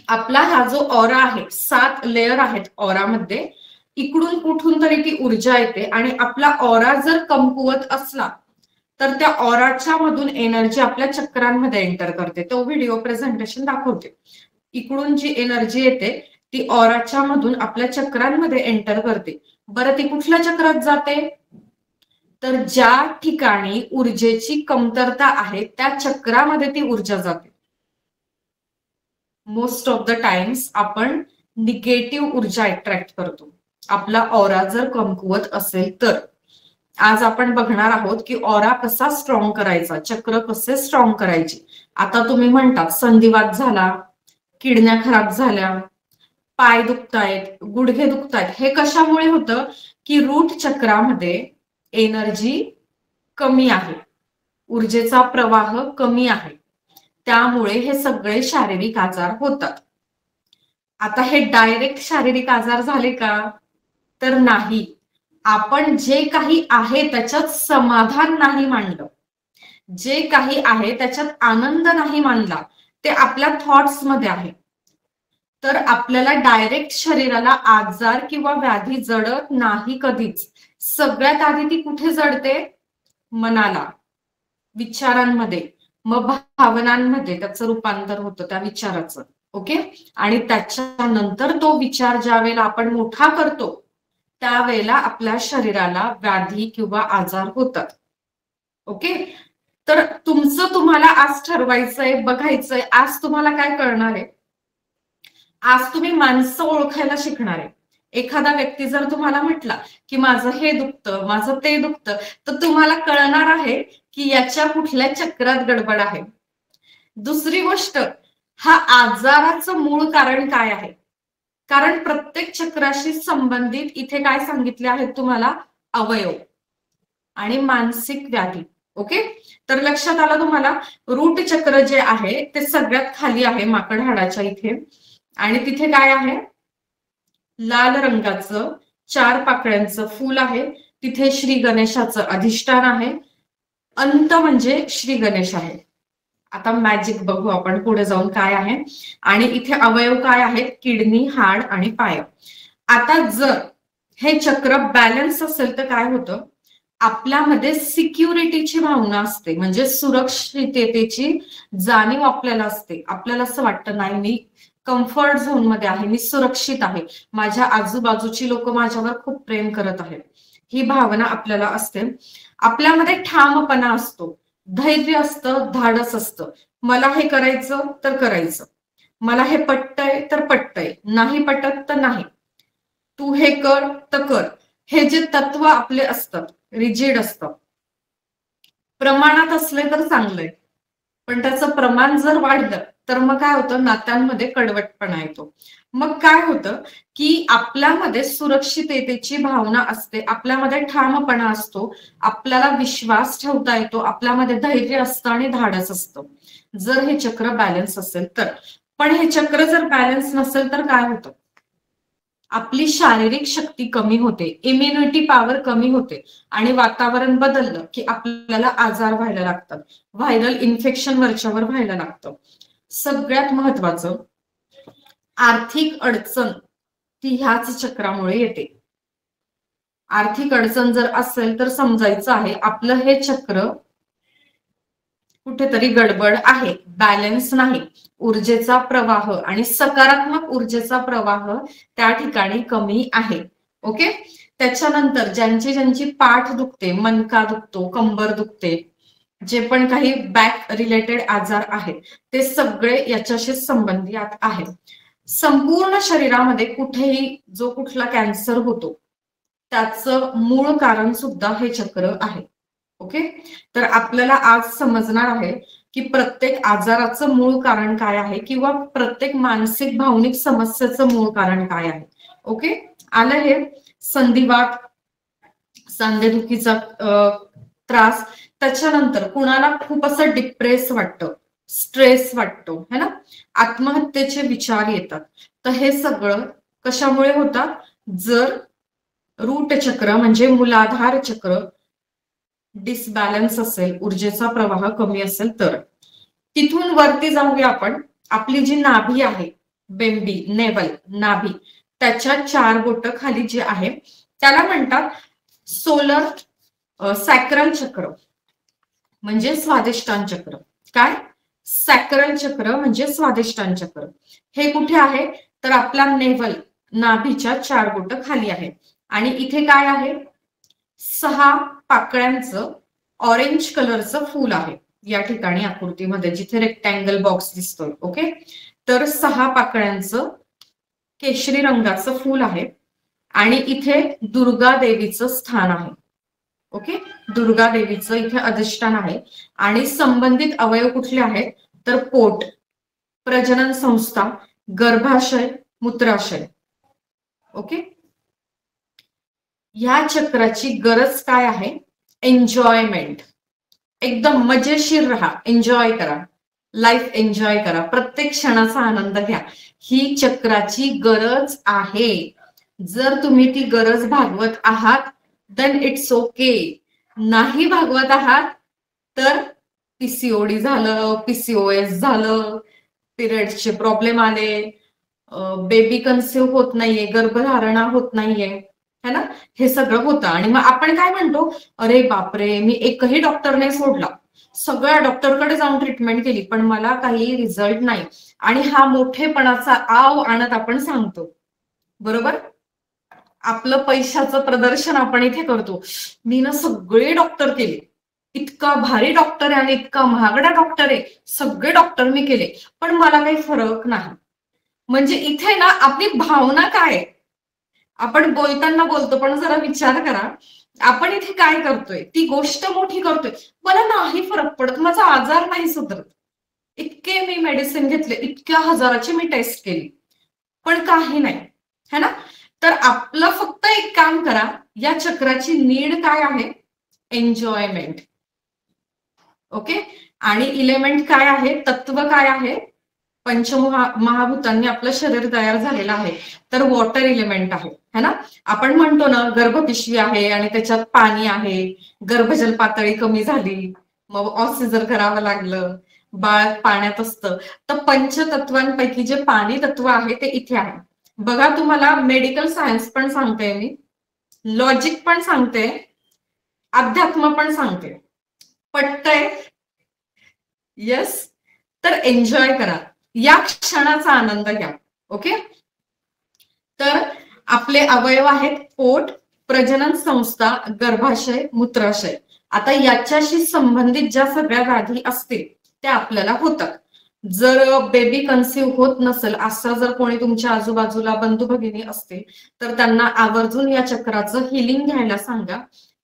आपला हा जो ऑरा आहे, 7 लेअर आहेत ऑरामध्ये, इकडून कुठून तरी ती ऊर्जा येते आणि आपला ऑरा जर कमकुवत असला तर त्या ऑराच्या मधून एनर्जी आपल्या चक्रांमध्ये एंटर करते. तो व्हिडिओ प्रेझेंटेशन दाखवते. इकडून जी एनर्जी येते ती ऑराच्या मधून आपल्या चक्रांमध्ये एंटर करते. बरं, ती कुठल्या चक्रात जाते, तर ज्या ठिकाणी ऊर्जेची कमतरता आहे त्या चक्रामध्ये ती ऊर्जा जाते. मोस्ट ऑफ द टाइम्स आपण निगेटिव्ह ऊर्जा अट्रॅक्ट करतो, आपला ऑरा जर कमकुवत असेल तर. आज आपण बघणार आहोत की ऑरा कसा स्ट्रॉंग करायचा, चक्र कसे स्ट्रॉंग करायचे. आता तुम्ही म्हणतात संधिवात झाला, किडण्या खराब झाल्या, पाय दुखतायत, गुडघे दुखतायत, हे कशामुळे होतं की रूट चक्रामध्ये एनर्जी कमी आहे, ऊर्जेचा प्रवाह कमी आहे, त्यामुळे हे सगळे शारीरिक आजार होतात. आता हे डायरेक्ट शारीरिक आजार झाले का, तर नाही. आपण जे काही आहे त्याच्यात समाधान नाही मानलं, जे काही आहे त्याच्यात आनंद नाही मानला, ते आपल्या थॉट्स मध्ये आहे, तर आपल्याला डायरेक्ट शरीराला आजार किंवा व्याधी जडत नाही कधीच. सगळ्यात आधी ती कुठे जडते, मनाला, विचारांमध्ये, मग भावनांमध्ये त्याचं रूपांतर होतं त्या विचाराचं. ओके, आणि त्याच्यानंतर तो विचार ज्या वेळेला आपण मोठा करतो त्यावेळेला आपल्या शरीराला व्याधी किंवा आजार होतात. ओके, तर तुमचं तुम्हाला आज ठरवायचंय, बघायचंय, आज तुम्हाला काय कळणार आहे, आज तुम्ही माणसं ओळखायला शिकणार आहे. एखादा व्यक्ती जर तुम्हाला म्हटला की माझं हे दुखतं, माझं ते दुखतं, तर तुम्हाला कळणार आहे की याच्या कुठल्या चक्रात गडबड आहे. दुसरी गोष्ट, हा आजाराचं मूळ कारण काय आहे, कारण प्रत्येक चक्राशी संबंधित इथे काय सांगितले आहेत तुम्हाला, अवयव आणि मानसिक व्याधी. ओके, तर लक्षात आलं तुम्हाला. रूट चक्र जे आहे ते सगळ्यात खाली आहे माकड हाडाच्या इथे, आणि तिथे काय आहे, लाल रंगाचं 4 पाकळ्यांचं फूल आहे, तिथे श्री गणेशाचं अधिष्ठान आहे, अंत म्हणजे श्री गणेश आहे. आता मॅजिक बघू आपण पुढे जाऊन काय आहे. आणि इथे अवयव काय आहेत, किडनी, हाड आणि पाय. आता जर हे चक्र बॅलन्स असेल तर काय होतं, आपल्यामध्ये सिक्युरिटीची भावना असते, म्हणजे सुरक्षिततेची जाणीव आपल्याला असते. आपल्याला असं वाटतं नाही, मी कम्फर्ट झोन मध्ये आहे, मी सुरक्षित आहे, माझ्या आजूबाजूची लोक माझ्यावर खूप प्रेम करत आहेत, ही भावना आपल्याला असते. आपल्यामध्ये ठामपणा असतो, धैर्य असतं, धाडस असतं. मला हे करायचं तर करायचं, मला हे पटतंय तर पटतंय, नाही पटत तर नाही, तू हे कर तर कर. हे जे तत्व आपले असतात रिजिड असतं. प्रमाणात असले तर चांगलंय, पण त्याचं प्रमाण जर वाढलं तर मग काय होतं, नात्यांमध्ये कडवटपणा येतो. मग काय होतं की आपल्यामध्ये सुरक्षिततेची भावना असते, आपल्यामध्ये ठामपणा असतो, आपल्याला विश्वास ठेवता येतो, आपल्यामध्ये धैर्य असतं आणि धाडस असतं, जर हे चक्र बॅलन्स असेल तर. पण हे चक्र जर बॅलन्स नसेल तर काय होतं, आपली शारीरिक शक्ती कमी होते, इम्युनिटी पॉवर कमी होते, आणि वातावरण बदललं की आपल्याला आजार व्हायला लागतात, व्हायरल इन्फेक्शन वरच्यावर व्हायला लागतं. सगळ्यात महत्वाचं, आर्थिक अडचण ती ह्याच चक्रामुळे येते. आर्थिक अडचण जर असेल तर समजायचं आहे आपलं हे चक्र कुठेतरी गडबड आहे, बॅलन्स नाही, ऊर्जेचा प्रवाह आणि सकारात्मक ऊर्जेचा प्रवाह त्या ठिकाणी कमी आहे. ओके, त्याच्यानंतर ज्यांची पाठ दुखते, मनका दुखतो, कंबर दुखते, जे पण काही बॅक रिलेटेड आजार आहेत ते सगळे याच्याशी संबंधित आहेत. संपूर्ण शरीरामध्ये कुठेही जो कुठला कॅन्सर होतो त्याचं मूळ कारण सुद्धा हे चक्र आहे. ओके, तर आपल्याला आज समजणार आहे की प्रत्येक आजाराचं मूळ कारण काय आहे, किंवा प्रत्येक मानसिक भावनिक समस्येचं मूळ कारण काय आहे. ओके, आलं हे. संधिवात, सांधेदुखीचा त्रास, त्याच्यानंतर कुणाला खूप असं डिप्रेस वाटतं, स्ट्रेस वाटतो है ना, आत्महत्येचे विचार येतात. तर हे सगळं कशामुळे होतात, जर रूट चक्र म्हणजे मूलाधार चक्र डिसबॅलन्स असेल, ऊर्जेचा प्रवाह कमी असेल तर. तिथून वरती जाऊया आपण. आपली जी नाभी आहे, बेंबी नेवल नाभी, त्याच्या 4 बोट खाली जे आहे त्याला म्हणतात सोलर सॅक्रल चक्र म्हणजे स्वादिष्टान चक्र. काय, सॅक्रल चक्र म्हणजे स्वादिष्टान चक्र. हे कुठे आहे, तर आपला नेवल नाभीच्या 4 बोट खाली आहे. आणि इथे काय आहे, 6 पाकळ्यांचं ऑरेंज कलरचं फूल आहे या ठिकाणी आकृतीमध्ये, जिथे रेक्टँगल बॉक्स दिसतोय. ओके, तर 6 पाकळ्यांचं केशरी रंगाचं फूल आहे. आणि इथे दुर्गा देवीचं स्थान आहे. ओके, दुर्गा देवीचं इथे अधिष्ठान आहे. आणि संबंधित अवयव कुठले आहेत, तर पोट, प्रजनन संस्था, गर्भाशय, मूत्राशय. ओके, ह्या चक्राची गरज काय आहे, एन्जॉयमेंट. एकदम मजेशीर राहा, एन्जॉय करा, लाईफ एन्जॉय करा, प्रत्येक क्षणाचा आनंद घ्या. ही चक्राची गरज आहे. जर तुम्ही ती गरज भागवत आहात देन इट्स ओके. नाही भागवत आहात तर पीसीओडी झालं, पीसीओएस झालं, पिरियड्सचे प्रॉब्लेम आले, बेबी कन्सिव्ह होत नाहीये, गर्भधारणा होत नाहीये है ना, हे सगळं होतं. आणि मग आपण काय म्हणतो, अरे बापरे, मी एकही डॉक्टर नाही सोडला, सगळ्या डॉक्टरकडे जाऊन ट्रीटमेंट केली पण मला काही रिझल्ट नाही. आणि हा मोठेपणाचा आव आणत आपण सांगतो, बरोबर. आपलं पैशाचं प्रदर्शन आपण इथे करतो. मी ना सगळे डॉक्टर केले, इतका भारी डॉक्टर आहे आणि इतका महागडा डॉक्टर आहे, सगळे डॉक्टर मी केले पण मला काही फरक नाही. म्हणजे इथे ना आपली भावना काय आहे, आपण बोलताना बोलतो पण जरा विचार करा, आपण इथे काय करतोय, ती गोष्ट मोठी करतोय. मला नाही फरक पडत, माझा आजार नाही सुधरत, इतके मी मेडिसिन घेतले, इतक्या हजाराची मी टेस्ट केली पण काही नाही है ना. तर आपलं फक्त एक काम करा, या चक्राची नीड काय आहे, एन्जॉयमेंट. ओके, आणि इलेमेंट काय आहे, तत्व काय आहे, पंचमहाभूतांनी आपलं शरीर तयार झालेलं आहे. तर वॉटर इलेमेंट आहे है ना. आपण म्हणतो ना गर्भपिशवी आहे आणि त्याच्यात पाणी आहे, गर्भजल पातळी कमी झाली, मग ऑक्सिजन करावं लागलं, बाळ पाण्यात असतं. तर पंचतत्वांपैकी जे पाणी तत्व आहे ते इथे आहे. बघा, तुम्हाला मेडिकल सायन्स पण सांगते मी, लॉजिक पण सांगते, अध्यात्म पण सांगते. पटतंय? येस. तर एन्जॉय करा, या क्षणाचा आनंद घ्या. ओके, तर आपले अवयव आहेत पोट, प्रजनन संस्था, गर्भाशय, मूत्राशय. आता याच्याशी संबंधित ज्या सगळ्या व्याधी असतील त्या आपल्याला होतात. जर बेबी कन्सिव्ह होत नसेल, असा जर कोणी तुमच्या आजूबाजूला बंधू भगिनी असतील तर त्यांना आवर्जून या चक्राचं हिलिंग घ्यायला सांगा,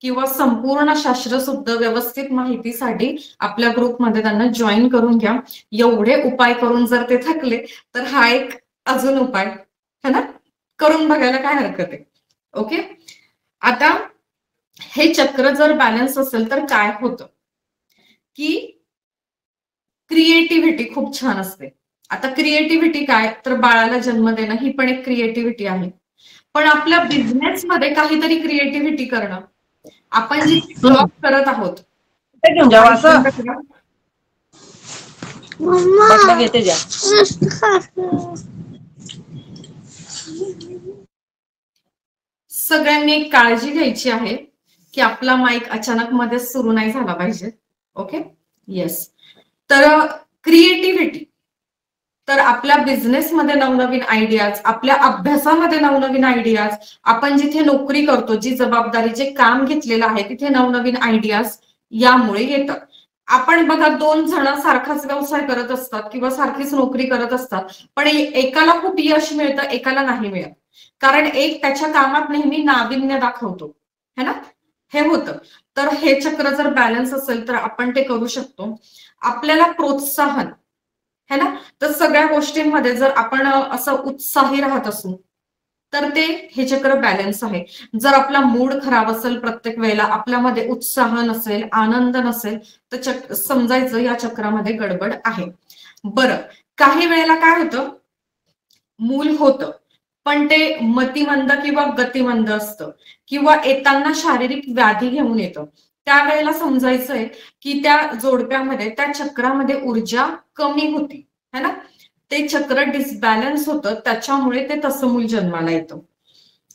किंवा संपूर्ण शास्त्रशुद्ध व्यवस्थित माहितीसाठी आपल्या ग्रुपमध्ये त्यांना जॉईन करून घ्या. एवढे उपाय करून जर ते थकले तर हा एक अजून उपाय है ना, करून बघायला काय हरकत आहे. ओके, आता हे चक्र जर बॅलन्स असेल तर काय होतं की क्रिएटिव्हिटी खूप छान असते. आता क्रिएटिव्हिटी काय, तर बाळाला जन्म देणं ही पण एक क्रिएटिव्हिटी आहे. पण आपल्या बिझनेसमध्ये काहीतरी क्रिएटिव्हिटी करणं, आपण जी जॉब करत आहोत सगळ्यांनी एक काळजी घ्यायची आहे की आपला माईक अचानक मध्ये सुरू नाही झाला पाहिजे. Okay, yes. तर क्रिएटिव्हिटी, तर आपल्या बिझनेसमध्ये नवनवीन आयडियाज, आपल्या अभ्यासामध्ये नवनवीन आयडियाज, आपण जिथे नोकरी करतो, जी जबाबदारी, जे काम घेतलेलं आहे तिथे नवनवीन आयडियाज यामुळे येतात. आपण बघा, 2 जण सारखाच व्यवसाय करत असतात किंवा सारखीच नोकरी करत असतात, पण एकाला खूप यश मिळतं, एकाला नाही मिळत, कारण एक त्याच्या कामात नेहमी नाविन्य दाखवतो है ना, हे होतं. तर हे चक्र जर बॅलन्स असेल तर आपण ते करू शकतो. आपल्याला प्रोत्साहन है ना, तर सगळ्या गोष्टींमध्ये जर आपण असं उत्साही राहत असू तर ते हे चक्र बॅलन्स आहे. जर आपला मूड खराब असेल, प्रत्येक वेळेला आपल्यामध्ये उत्साह नसेल, आनंद नसेल, तर समजायचं या चक्रामध्ये गडबड आहे. बरं, काही वेळेला काय होतं, मूल होतं पण ते मतिमंद किंवा गतिमंद असतं किंवा येताना शारीरिक व्याधी घेऊन येतं. त्यावेळेला समजायचंय की त्या जोडप्यामध्ये, त्या चक्रामध्ये ऊर्जा कमी होती, है ना. ते चक्र डिसबॅलन्स होतं, त्याच्यामुळे ते तसं मूल जन्माला येतं.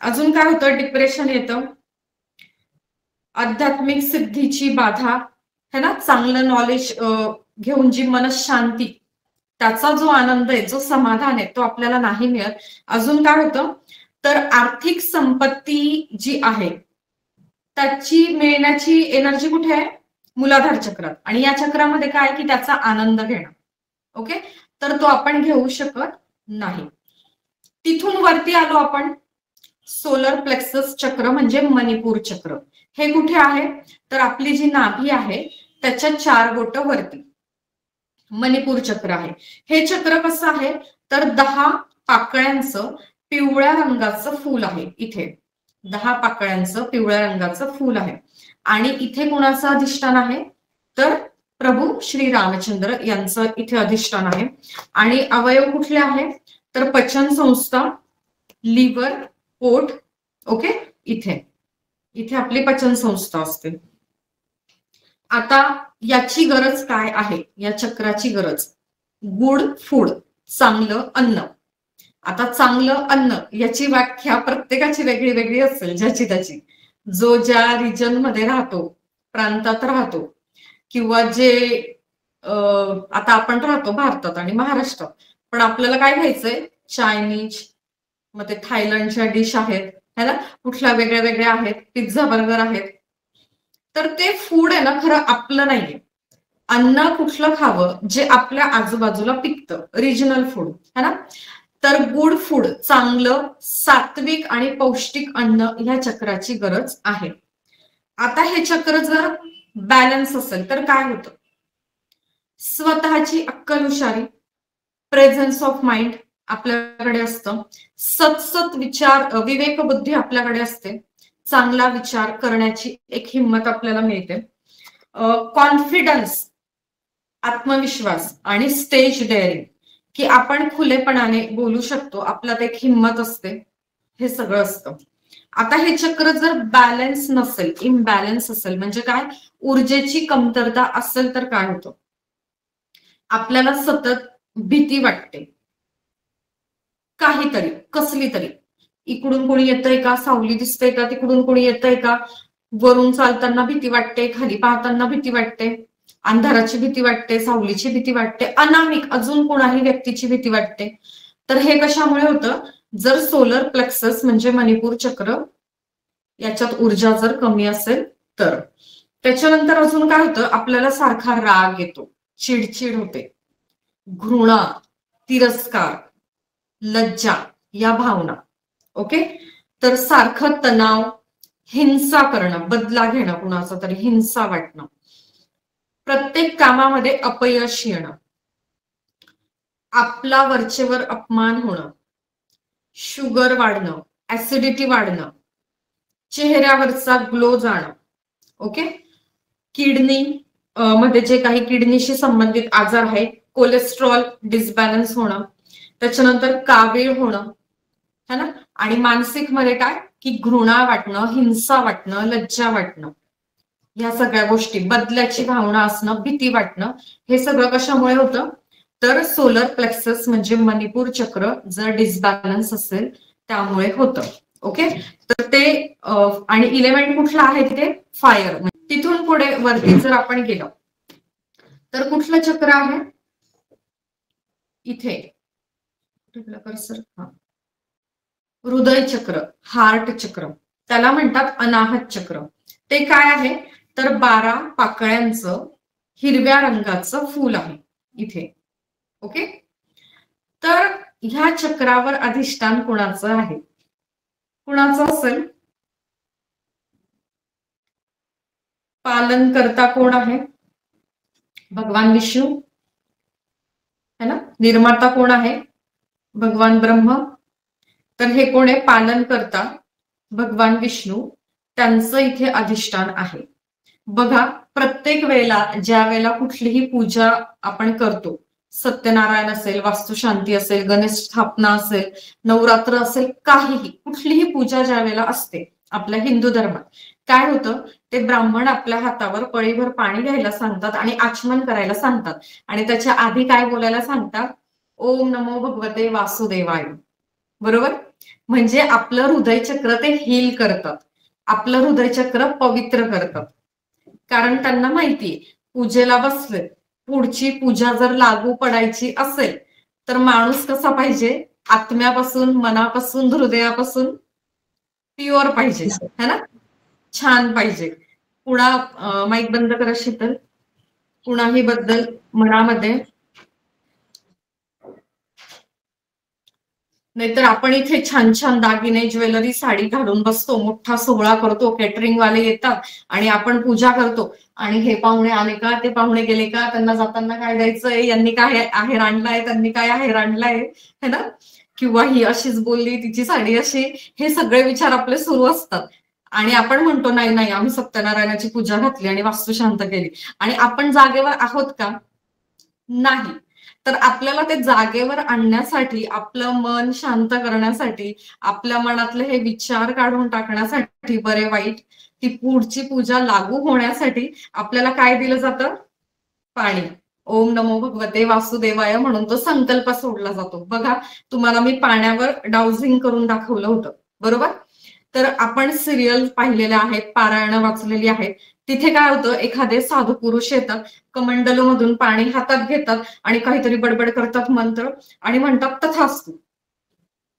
अजून काय होतं, डिप्रेशन येतं, आध्यात्मिक सिद्धीची बाधा, है ना. चांगलं नॉलेज घेऊन जी मनशांती, त्याचा जो आनंद आहे, जो समाधान आहे, तो आपल्याला नाही मिळत. अजून काय होतं, तर आर्थिक संपत्ती जी आहे त्याची मिळण्याची एनर्जी कुठे आहे, मूलाधार चक्रात. आणि या चक्रामध्ये काय की त्याचा आनंद घेणं. ओके, तर तो आपण घेऊ शकत नाही. तिथून वरती आलो आपण, सोलर प्लेक्सस चक्र म्हणजे मणिपूर चक्र. हे कुठे आहे, तर आपली जी नाभी आहे त्याच्या 4 बोट वरती मणिपूर चक्र आहे. हे चक्र कसं आहे, तर 10 पाकळ्यांचं पिवळ्या रंगाचं फूल आहे. इथे 10 पाकळ्यांचं पिवळ्या रंगाचं फूल आहे. आणि इथे कोणाचं अधिष्ठान आहे, तर प्रभू श्री रामचंद्र यांचं इथे अधिष्ठान आहे. आणि अवयव कुठले आहे, तर पचन संस्था, लिव्हर, पोट. ओके, इथे इथे आपली पचन संस्था असते. आता याची गरज काय आहे, या चक्राची गरज, गुड फूड, चांगलं अन्न. आता चांगलं अन्न याची व्याख्या प्रत्येकाची वेगळी वेगळी असेल, ज्याची त्याची, जो ज्या रिजन मध्ये राहतो, प्रांतात राहतो, किंवा जे आता आपण राहतो भारतात आणि महाराष्ट्रात, पण आपल्याला काय खायचंय, चायनीज, मग ते थायलंडच्या डिश आहेत, है ना, कुठल्या वेगळ्या वेगळ्या आहेत, पिझ्झा बर्गर आहेत. तर ते फूड आहे ना, खरं आपलं नाहीये. अन्न कुठलं खावं, जे आपल्या आजूबाजूला पिकतं, रिजनल फूड, है ना. तर गुड फूड, चांगलं सात्विक आणि पौष्टिक अन्न ह्या चक्राची गरज आहे. आता हे चक्र जर बॅलन्स असेल तर काय होतं, स्वतःची अक्कल हुशारी, प्रेझन्स ऑफ माइंड आपल्याकडे असतं, सतसत विचार, विवेक बुद्धी आपल्याकडे असते, चांगला विचार करण्याची एक हिंमत आपल्याला मिळते, कॉन्फिडन्स, आत्मविश्वास आणि स्टेज डेअरिंग, की आपण खुलेपणाने बोलू शकतो, आपल्यात एक हिंमत असते, हे सगळं असतं. आता हे चक्र जर बॅलन्स नसेल, इम्बॅलन्स असेल, म्हणजे काय, ऊर्जेची कमतरता असेल, तर काय होतं, आपल्याला सतत भीती वाटते, काहीतरी, कसली तरी, इकडून कोणी येतंय का, सावली दिसतंय का, तिकडून कोणी येतंय का, वरून चालताना भीती वाटते, खाली पाहताना भीती वाटते, अंधाराची भीती वाटते, सावलीची भीती वाटते, अनामिक अजून कोणाही व्यक्तीची भीती वाटते. तर हे कशामुळे होतं, जर सोलर प्लेक्सस म्हणजे मणिपूर चक्र याच्यात ऊर्जा जर कमी असेल तर. त्याच्यानंतर अजून काय होतं, आपल्याला सारखा राग येतो, चिडचिड होते, घृणा, तिरस्कार, लज्जा या भावना. ओके, तर सारखं तणाव, हिंसा करणं, बदला घेणं, कुणाचा तरी हिंसा वाटणं, प्रत्येक कामामध्ये अपयश येणं, आपला वरचेवर अपमान होणं, शुगर वाढणं, ऍसिडिटी वाढणं, चेहऱ्यावरचा ग्लो जाणं. ओके, किडनी मध्ये जे काही किडनीशी संबंधित आजार आहेत, कोलेस्ट्रॉल डिसबॅलन्स होणं, त्याच्यानंतर कावीळ होणं, है ना. आणि मानसिक मध्ये काय, की घृणा वाटणं, हिंसा वाटणं, लज्जा वाटणं, ह्या सगळ्या गोष्टी, बदल्याची भावना असणं, भीती वाटणं, हे सगळं कशामुळे होतं, तर सोलर प्लेक्सस म्हणजे मणिपूर चक्र जर डिसबॅलन्स असेल त्यामुळे होतं. ओके, तर ते आणि इलेमेंट कुठला आहे तिथे, फायर. तिथून पुढे वरती जर आपण गेलो तर कुठलं चक्र आहे, इथे कर्सर, हृदय चक्र, हार्ट चक्र, त्याला म्हणतात अनाहत चक्र. ते काय आहे, तर 12 पाकळ्यांचं हिरव्या रंगाचं फूल आहे इथे. ओके, तर ह्या चक्रावर अधिष्ठान कुणाचं आहे, कुणाचं असेल, पालन करता कोण आहे, भगवान विष्णू, है ना. निर्माता कोण आहे, भगवान ब्रह्म. तर हे कोण आहे? पालन करता भगवान विष्णू, त्यांचं इथे अधिष्ठान आहे. बघा, प्रत्येक वेळेला ज्या वेळेला कुठलीही पूजा आपण करतो, सत्यनारायण असेल, वास्तुशांती असेल, गणेश स्थापना असेल, नवरात्र असेल, काहीही कुठलीही पूजा ज्या वेळेला असते आपल्या हिंदू धर्मात, काय होतं, ते ब्राह्मण आपल्या हातावर पळीभर पाणी घ्यायला सांगतात आणि आचमन करायला सांगतात आणि त्याच्या आधी काय बोलायला सांगतात? ओम नमो भगवते वासुदेवाय. बरोबर? म्हणजे आपलं हृदयचक्र ते हील करतात, आपलं हृदयचक्र पवित्र करतात. कारण त्यांना माहितीये पूजेला बसले, पुढची पूजा जर लागू पडायची असेल तर माणूस कसा पाहिजे? आत्म्यापासून, मनापासून, हृदयापासून प्युअर पाहिजे, है ना? छान पाहिजे. पुन्हा माईक बंद करा शीतल. कुणाही बद्दल मनामध्ये, नाहीतर आपण इथे छान छान दागिने, ज्वेलरी, साडी घालून बसतो, मोठा सोहळा करतो, केटरिंग वाले येतात आणि आपण पूजा करतो आणि हे पाहुणे आले का, ते पाहुणे गेले का, त्यांना जाताना काय द्यायचंय, यांनी काय आहेर आणलाय, त्यांनी काय आहेर आणलाय, है ना? किंवा ही अशीच बोलली, तिची साडी अशी, हे सगळे विचार आपले सुरू असतात आणि आपण म्हणतो नाही नाही, आम्ही सत्यनारायणाची पूजा घातली आणि वास्तुशांत केली. आणि आपण जागेवर आहोत का? नाही. तर आपल्याला ते जागेवर आणण्यासाठी, आपलं मन शांत करण्यासाठी, आपल्या मनातले हे विचार काढून टाकण्यासाठी, बरे वाईट, ती पुढची पूजा लागू होण्यासाठी आपल्याला काय दिलं जातं? पाणी. ओम नमो भगवते वासुदेवाय म्हणून तो संकल्प सोडला जातो. बघा, तुम्हाला मी पाण्यावर डाउझिंग करून दाखवलं होतं, बरोबर? तर आपण सिरियल पाहिलेल्या आहेत, पारायण वाचलेली आहेत. तिथे काय होतं, एखादे साधू पुरुष येतात, कमंडलू मधून पाणी हातात घेतात आणि काहीतरी बडबड करतात मंत्र आणि म्हणतात तथास्तु,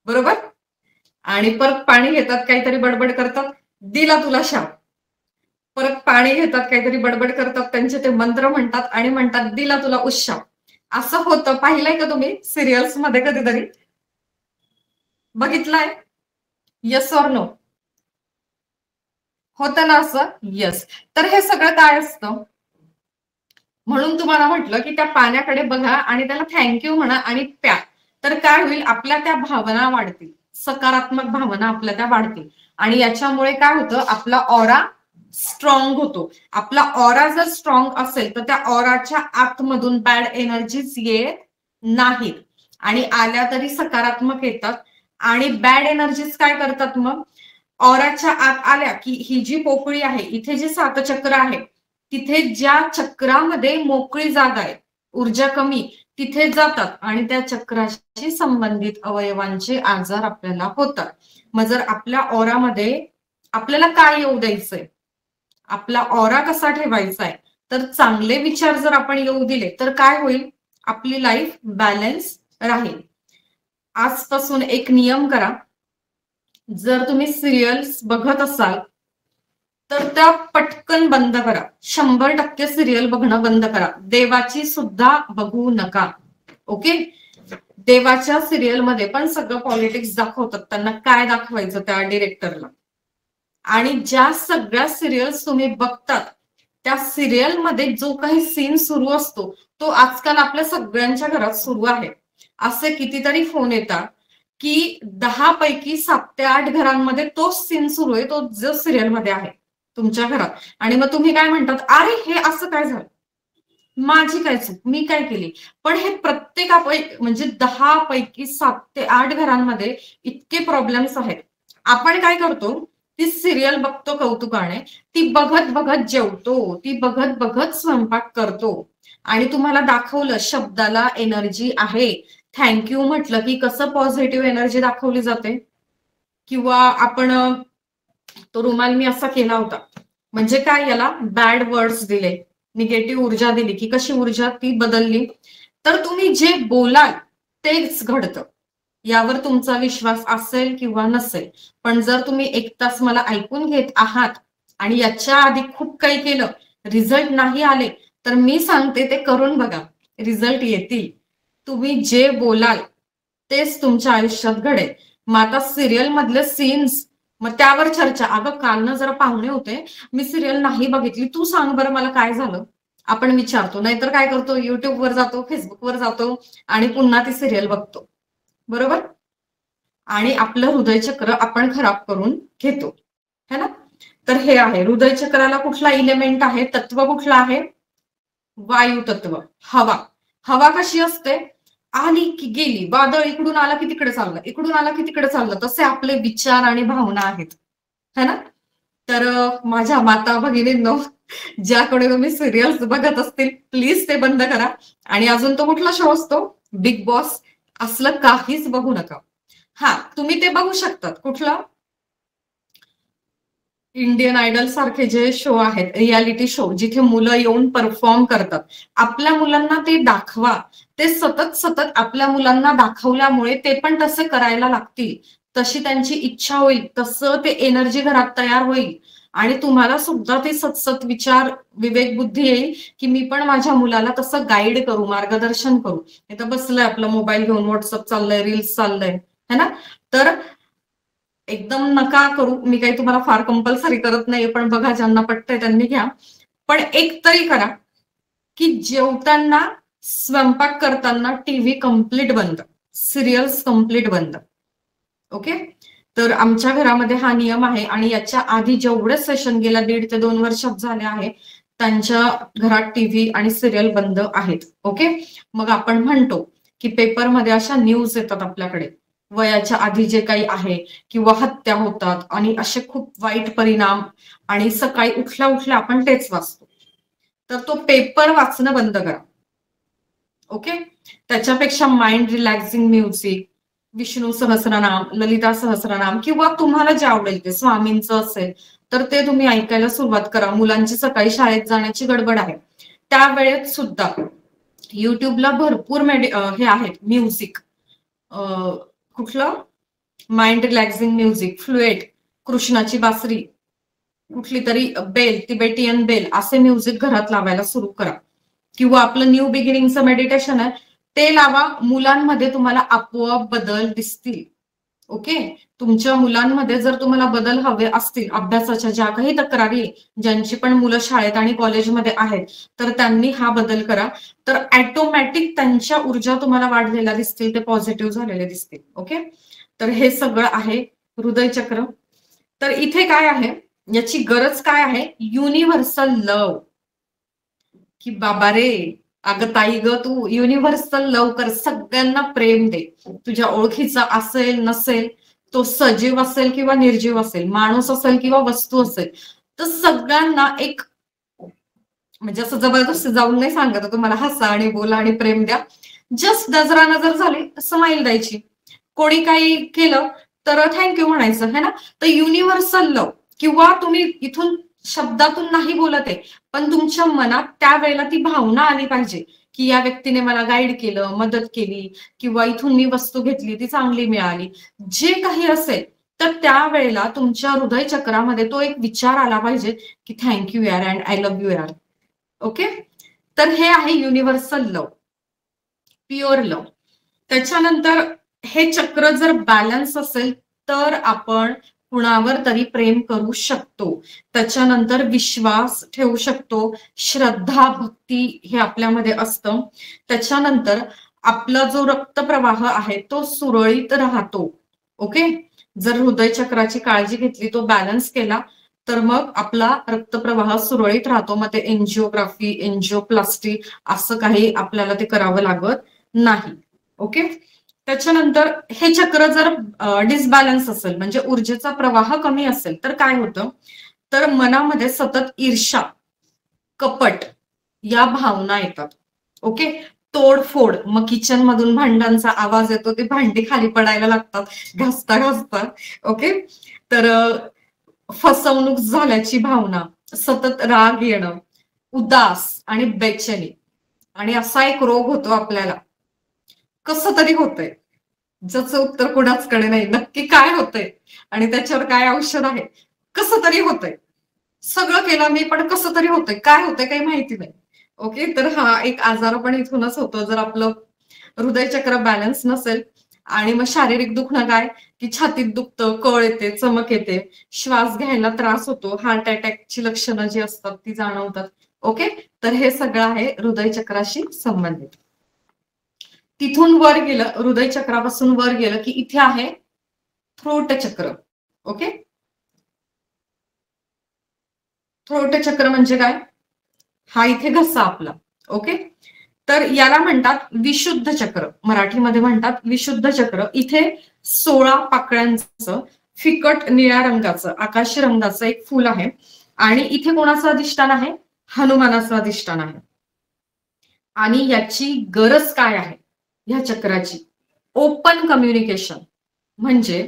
बरोबर? आणि परत पाणी घेतात, काहीतरी बडबड करतात, दिला तुला शाप. परत पाणी घेतात, काहीतरी बडबड करतात, त्यांचे ते मंत्र म्हणतात आणि म्हणतात दिला तुला उशाप. असं होतं, पाहिलंय का तुम्ही सिरियल्स मध्ये कधीतरी? बघितलंय? Yes or no? होतं ना असं? येस. तर हे सगळं काय असतं? म्हणून तुम्हाला म्हटलं की त्या पाण्याकडे बघा आणि त्याला थँक्यू म्हणा आणि प्या. तर काय होईल, आपल्या त्या भावना वाढतील, सकारात्मक भावना आपल्या त्या वाढतील आणि याच्यामुळे काय होतं, आपला ऑरा स्ट्रॉंग होतो. आपला ऑरा जर स्ट्रॉंग असेल तर त्या ऑराच्या आतमधून बॅड एनर्जीज येत नाहीत आणि आल्या तरी सकारात्मक येतात. आणि बॅड एनर्जीज काय करतात मग? ऑराच्या आत आल्या की ही जी पोकळी आहे, इथे जे 7 चक्र आहे, तिथे ज्या चक्रामध्ये मोकळी जागा आहे, ऊर्जा कमी, तिथे जातात आणि त्या चक्राशी संबंधित अवयवांचे आजार आपल्याला होतात. मग जर आपल्या ऑरामध्ये आपल्याला काय येऊ द्यायचंय, आपला ऑरा कसा ठेवायचा आहे, तर चांगले विचार जर आपण येऊ दिले तर काय होईल, आपली लाईफ बॅलन्स राहील. आजपासून एक नियम करा, जर तुम्ही सिरियल्स बघत असाल तर त्या पटकन बंद करा. 100% सिरियल बघणं बंद करा. देवाची सुद्धा बघू नका. ओके? देवाच्या सिरियलमध्ये पण सगळं पॉलिटिक्स दाखवतात, त्यांना काय दाखवायचं त्या डिरेक्टरला. आणि ज्या सगळ्या सिरियल्स तुम्ही बघतात त्या सिरियलमध्ये जो काही सीन सुरू असतो तो आजकाल आपल्या सगळ्यांच्या घरात सुरू आहे. असे कितीतरी फोन येतात की 10 पैकी 7 ते 8 घरांमध्ये तोच सीन सुरू आहे, तो जो सिरियल मध्ये आहे तुमच्या घरात. आणि मग तुम्ही काय म्हणतात, अरे हे असं काय झालं, माझी काय चूक, मी काय केली? पण हे प्रत्येकापैकी म्हणजे 10 पैकी 7 ते 8 घरांमध्ये इतके प्रॉब्लेम्स आहेत. आपण काय करतो, ती सिरियल बघतो कौतुकाने, ती बघत बघत जेवतो, ती बघत बघत स्वयंपाक करतो आणि तुम्हाला दाखवलं शब्दाला एनर्जी आहे. थँक्यू म्हटलं की कसं पॉझिटिव्ह एनर्जी दाखवली जाते. किंवा आपण तो रुमाल मी असा केला होता, म्हणजे काय, याला बॅड वर्ड्स दिले, निगेटिव्ह ऊर्जा दिली की कशी ऊर्जा ती बदलली. तर तुम्ही जे बोलाल तेच घडतं, यावर तुमचा विश्वास असेल किंवा नसेल. पण जर तुम्ही 1 तास मला ऐकून घेत आहात आणि याच्या आधी खूप काही केलं, रिझल्ट नाही आले, तर मी सांगते ते करून बघा, रिझल्ट येतील. तुम्ही जे बोलाल तेच तुमच्या आयुष्यात घडेल. मग आता सिरियल मधले सीन्स, मग त्यावर चर्चा. अगं कालनं जरा पाहुणे होते, मी सिरियल नाही बघितली, तू सांग बरं मला काय झालं, आपण विचारतो. नाहीतर काय करतो, युट्यूबवर जातो, फेसबुकवर जातो आणि पुन्हा ती सिरियल बघतो, बरोबर? आणि आपलं हृदय चक्र आपण खराब करून घेतो, है ना. तर हे आहे हृदय चक्राला कुठला इलेमेंट आहे, तत्व कुठला आहे, वायू तत्व, हवा. हवा कशी असते, आली की गेली, वादळ इकडून आला की तिकडे चाललं, इकडून आला की तिकडे चाललं, तसे आपले विचार आणि भावना आहेत, है ना. तर माझ्या माता भगिनींनो, ज्याकडे तुम्ही सिरियल्स बघत असतील प्लीज ते बंद करा. आणि अजून तो कुठला शो असतो, बिग बॉस, असलं काहीच बघू नका. हा, तुम्ही ते बघू शकतात, कुठलं, इंडियन आयडल सारखे जे शो आहेत, रियालिटी शो, जिथे मुलं येऊन परफॉर्म करतात. आपल्या मुलांना ते दाखवा. ते सतत सतत आपल्या मुलांना दाखवल्यामुळे ते पण तसे करायला लागतील, तशी त्यांची इच्छा होईल, तसं ते एनर्जी घरात तयार होईल आणि तुम्हाला सुद्धा ते सतसत विचार, विवेक बुद्धी येईल की मी पण माझ्या मुलाला तसं गाईड करू, मार्गदर्शन करू. इथं बसलंय आपला मोबाईल घेऊन, व्हॉट्सअप चाललंय, रील्स चाललंय, है ना. तर एकदम नका करू, मी काही तुम्हाला फार कंपल्सरी करत नाही, पण बघा ज्यांना पटतंय त्यांनी घ्या. पण एक तरी करा की जेवताना, स्वयंपाक करताना टीव्ही कम्प्लीट बंद, सिरियल्स कम्प्लीट बंद. ओके. तर आमच्या घरामध्ये हा नियम आहे आणि याच्या आधी जेवढे सेशन गेल्या 1.5 ते 2 वर्षात झाले आहे त्यांच्या घरात टीव्ही आणि सिरियल बंद आहेत. ओके. मग आपण म्हणतो की पेपरमध्ये अशा न्यूज येतात आपल्याकडे वयाच्या आधी जे काही आहे, किंवा हत्या होतात आणि असे खूप वाईट परिणाम, आणि सकाळी उठल्या उठल्या आपण तेच वाचतो. तर तो पेपर वाचणं बंद करा. ओके. त्याच्यापेक्षा माइंड रिलॅक्सिंग म्युझिक, विष्णू सहस्रनाम, ललिता सहस्रनाम, किंवा तुम्हाला जे आवडेल ते, स्वामींचं असेल तर ते तुम्ही ऐकायला सुरुवात करा. मुलांची सकाळी शाळेत जाण्याची गडबड आहे, त्यावेळेत सुद्धा युट्यूबला भरपूर हे आहेत म्युझिक, कुठलं, माइंड रिलॅक्सिंग म्युझिक, फ्लुएट, कृष्णाची बासरी, कुठली तरी बेल, तिबेटियन बेल, असे म्युझिक घरात लावायला सुरू करा. किंवा आपलं न्यू बिगिनिंगचं मेडिटेशन आहे ते लावा. मुलांमध्ये तुम्हाला आपोआप बदल दिसतील. ओके. तुमच्या मुलांमध्ये जर तुम्हाला बदल हवे असतील, अभ्यासाच्या ज्या काही तक्रारी, ज्यांची पण मुलं शाळेत आणि कॉलेजमध्ये आहेत, तर त्यांनी हा बदल करा. तर ऑटोमॅटिक त्यांच्या ऊर्जा तुम्हाला वाढलेल्या दिसतील, ते पॉझिटिव्ह झालेले दिसतील. ओके. तर हे सगळं आहे हृदय चक्र. तर इथे काय आहे, याची गरज काय आहे, युनिव्हर्सल लव. की बाबा रे, अगं ताई ग, तू युनिव्हर्सल लव कर, सगळ्यांना प्रेम दे. तुझ्या ओळखीचा असेल नसेल, तो सजीव असेल किंवा निर्जीव असेल, माणूस असेल किंवा वस्तू असेल, तर सगळ्यांना एक, म्हणजे असं जबरदस्त जाऊन नाही सांगत तुम्हाला हसा आणि बोला आणि प्रेम द्या, जस्ट नजरा नजर झाली स्माईल द्यायची. कोणी काही केलं तर थँक्यू म्हणायचं, है ना. तर युनिव्हर्सल लव, किंवा तुम्ही इथून शब्दातून नाही बोलत आहे, पण तुमच्या मनात त्यावेळेला ती भावना आली पाहिजे की या व्यक्तीने मला गाईड केलं, मदत केली, किंवा इथून मी वस्तू घेतली ती चांगली मिळाली, जे काही असेल, तर त्यावेळेला तुमच्या हृदय चक्रामध्ये तो एक विचार आला पाहिजे की थँक्यू यार अँड आय लव्ह यू यार. ओके. तर हे आहे युनिव्हर्सल लव, प्युअर लव. त्याच्यानंतर हे चक्र जर बॅलन्स असेल तर आपण कुणावर तरी प्रेम करू शकतो. त्याच्यानंतर विश्वास ठेवू शकतो, श्रद्धा, भक्ती हे आपल्यामध्ये असतं. त्याच्यानंतर आपला जो रक्तप्रवाह आहे तो सुरळीत राहतो. ओके. जर हृदय चक्राची काळजी घेतली, तो बॅलन्स केला, तर मग आपला रक्तप्रवाह सुरळीत राहतो. मग ते एन्जिओग्राफी, एन्जिओप्लास्टी असं काही आपल्याला ते करावं लागत नाही. ओके. त्याच्यानंतर हे चक्र जर डिसबॅलन्स असेल, म्हणजे ऊर्जेचा प्रवाह कमी असेल, तर काय होतं, तर मनामध्ये सतत ईर्ष्या, कपट या भावना येतात. ओके. तोडफोड, मग किचन मधून भांड्यांचा आवाज येतो, ते भांडी खाली पडायला लागतात घासता घासता. ओके. तर फसवणूक झाल्याची भावना, सतत राग येणं, उदास आणि बेचैनी, आणि असा एक रोग होतो आपल्याला, कसं तरी होतंय, ज्याचं उत्तर कुणाचकडे नाही. नक्की काय होतंय आणि त्याच्यावर काय औषध आहे, कसं तरी होतंय, सगळं केलं मी पण कसं तरी होतंय, काय होतंय काही माहिती नाही. ओके. तर हा एक आजार पण इथूनच होतो, जर आपलं हृदय चक्र बॅलन्स नसेल. आणि मग शारीरिक दुखणं काय, की छातीत दुखतं, कळ येते, चमक येते, श्वास घ्यायला त्रास होतो, हार्ट अटॅकची लक्षणं जी असतात ती जाणवतात. ओके. तर हे सगळं आहे हृदय चक्राशी संबंधित. तिथून वर गेलं, हृदय चक्रापासून वर गेलं की इथे आहे थ्रोट चक्र. ओके, थ्रोट चक्र म्हणजे काय? हा इथे घसा आपला. ओके, तर याला म्हणतात विशुद्ध चक्र, मराठीमध्ये म्हणतात विशुद्ध चक्र. इथे 16 पाकळ्यांचं फिकट निळ्या रंगाचं आकाशी रंगाचं एक फूल आहे आणि इथे कोणाचं अधिष्ठान आहे? हनुमानाचं अधिष्ठान आहे. आणि याची गरज काय आहे ह्या चक्राची? ओपन कम्युनिकेशन, म्हणजे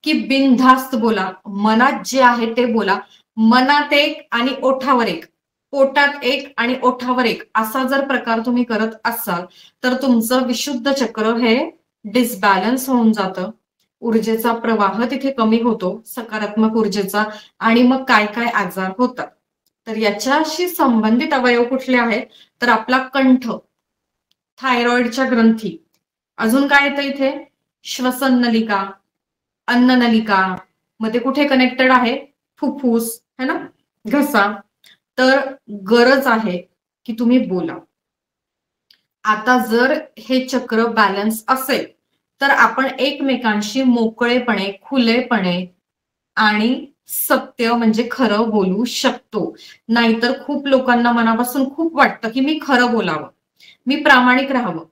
की बिनधास्त बोला, मनात जे आहे ते बोला. मनात एक आणि ओठावर एक, पोटात एक आणि ओठावर एक असा जर प्रकार तुम्ही करत असाल तर तुमचं विशुद्ध चक्र हे डिसबॅलन्स होऊन जातं. ऊर्जेचा प्रवाह तिथे कमी होतो, सकारात्मक ऊर्जेचा, आणि मग काय काय आजार होतात. तर याच्याशी संबंधित अवयव कुठले आहेत? तर आपला कंठ, थायरॉइडच्या ग्रंथी, अजून काय येतं इथे? श्वसन नलिका, अन्न नलिका, मध्ये कुठे कनेक्टेड आहे? फुफ्फुस, है ना, घसा. तर गरज आहे की तुम्ही बोला. आता जर हे चक्र बॅलन्स असेल तर आपण एकमेकांशी मोकळेपणे, खुलेपणे आणि सत्य म्हणजे खरं बोलू शकतो. नाहीतर खूप लोकांना मनापासून खूप वाटतं की मी खरं बोलावं, मी प्रामाणिक राहावं,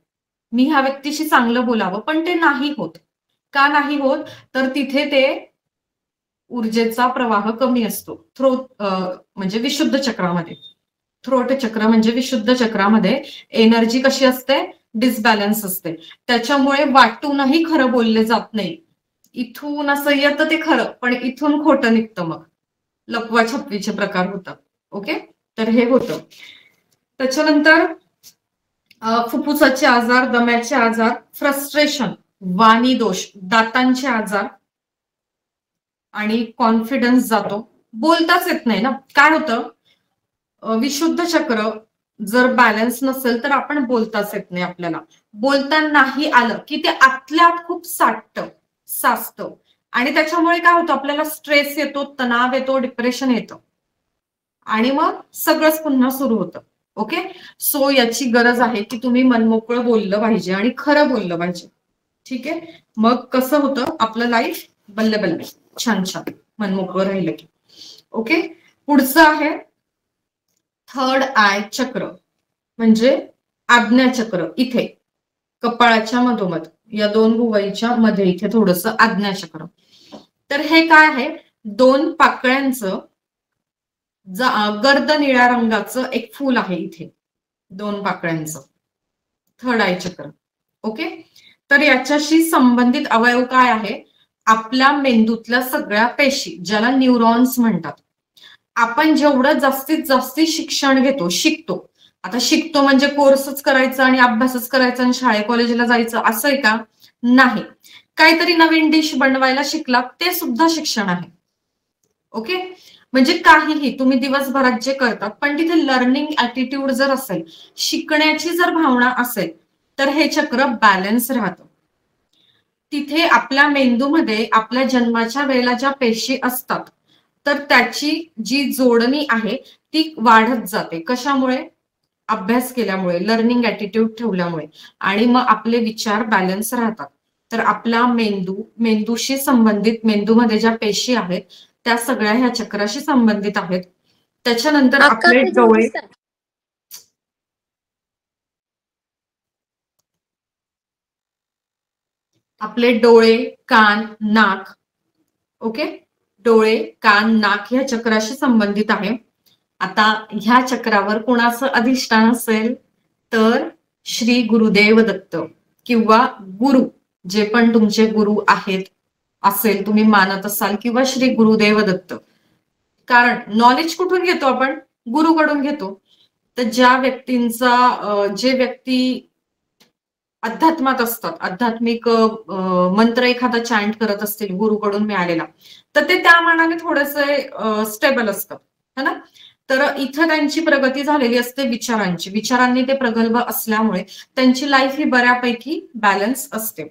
मी ह्या व्यक्तीशी चांगलं बोलावं, पण ते नाही होत. का नाही होत? तर तिथे ते ऊर्जेचा प्रवाह कमी असतो. थ्रोट म्हणजे विशुद्ध चक्रामध्ये, थ्रोट चक्र म्हणजे विशुद्ध चक्रामध्ये एनर्जी कशी असते? डिसबॅलन्स असते. त्याच्यामुळे वाटूनही खरं बोलले जात नाही. इथून असं येतं ते खरं, पण इथून खोटं निघतं, मग लपवा छपवीचे प्रकार होतात. ओके, तर हे होतं. त्याच्यानंतर फुफ्फुसाचे आजार, दम्याचे आजार, फ्रस्ट्रेशन, वाणी दोष, दातांचे आजार आणि कॉन्फिडन्स जातो. बोलताच येत नाही ना. काय होतं? विशुद्ध चक्र जर बॅलन्स नसेल तर आपण बोलताच येत नाही. आपल्याला बोलता नाही आलं की ते आतल्या आत खूप साचतं आणि त्याच्यामुळे काय होतं? आपल्याला स्ट्रेस येतो, तणाव येतो, डिप्रेशन येतं आणि मग सगळंच पुन्हा सुरू होतं. ओके, सो याची गरज आहे की तुम्ही मनमोकळं बोललं पाहिजे आणि खरं बोललं पाहिजे. ठीक आहे, मग कसं होतं आपलं लाईफ? बल्ले बल्ले, छान छान, मनमोकळं राहिलं की. ओके, पुढचं आहे थर्ड आय चक्र, म्हणजे आज्ञाचक्र. इथे कपाळाच्या मधोमध या दोन भुवईच्या मध्ये इथे थोडस आज्ञाचक्र. तर हे काय आहे? 2 पाकळ्यांचं गर्द निळ्या रंगाचं एक फूल आहे इथे, 2 पाकळ्यांचं, थर्ड आय चक्र. ओके, तर याच्याशी संबंधित अवयव काय आहे? आपल्या मेंदूतल्या सगळ्या पेशी, ज्याला न्यूरॉन्स म्हणतात. आपण जेवढं जास्तीत जास्त शिक्षण घेतो, शिकतो, आता शिकतो म्हणजे कोर्सच करायचा आणि अभ्यासच करायचा आणि शाळे कॉलेजला जायचं असं आहे का? नाही. काहीतरी नवीन डिश बनवायला शिकला, ते सुद्धा शिक्षण आहे. ओके, म्हणजे काहीही तुम्ही दिवसभरात जे करतात, पण तिथे लर्निंग ऍटिट्यूड जर असेल, शिकण्याची जर भावना असेल, तर हे चक्र बॅलन्स राहतं. तिथे आपल्या मेंदूमध्ये आपल्या जन्माच्या वेळेला ज्या पेशी असतात तर त्याची जी जोडणी आहे ती वाढत जाते. कशामुळे? अभ्यास केल्यामुळे, लर्निंग ऍटिट्यूड ठेवल्यामुळे, आणि मग आपले विचार बॅलन्स राहतात. तर आपला मेंदूशी संबंधित, मेंदूमध्ये ज्या पेशी आहेत त्या सगळ्या ह्या चक्राशी संबंधित आहेत. त्याच्यानंतर आपले डोळे, आपले डोळे, कान, नाक. ओके, डोळे, कान, नाक ह्या चक्राशी संबंधित आहे. आता ह्या चक्रावर कोणाचं अधिष्ठान असेल तर श्री गुरुदेव दत्त किंवा गुरु, जे पण तुमचे गुरु आहेत असेल, तुम्ही मानत असाल, किंवा श्री गुरुदेव दत्त. कारण नॉलेज कुठून घेतो आपण? गुरुकडून घेतो. तर ज्या व्यक्तींचा, जे व्यक्ती अध्यात्मात असतात, आध्यात्मिक मंत्र एखादा चॅन्ट करत असतील गुरुकडून मिळालेला, तर ते त्या मानाने थोडेसे स्टेबल असतात, है ना. तर इथं त्यांची प्रगती झालेली असते विचारांची, विचारांनी ते प्रगल्भ असल्यामुळे त्यांची लाईफ ही बऱ्यापैकी बॅलन्स असते.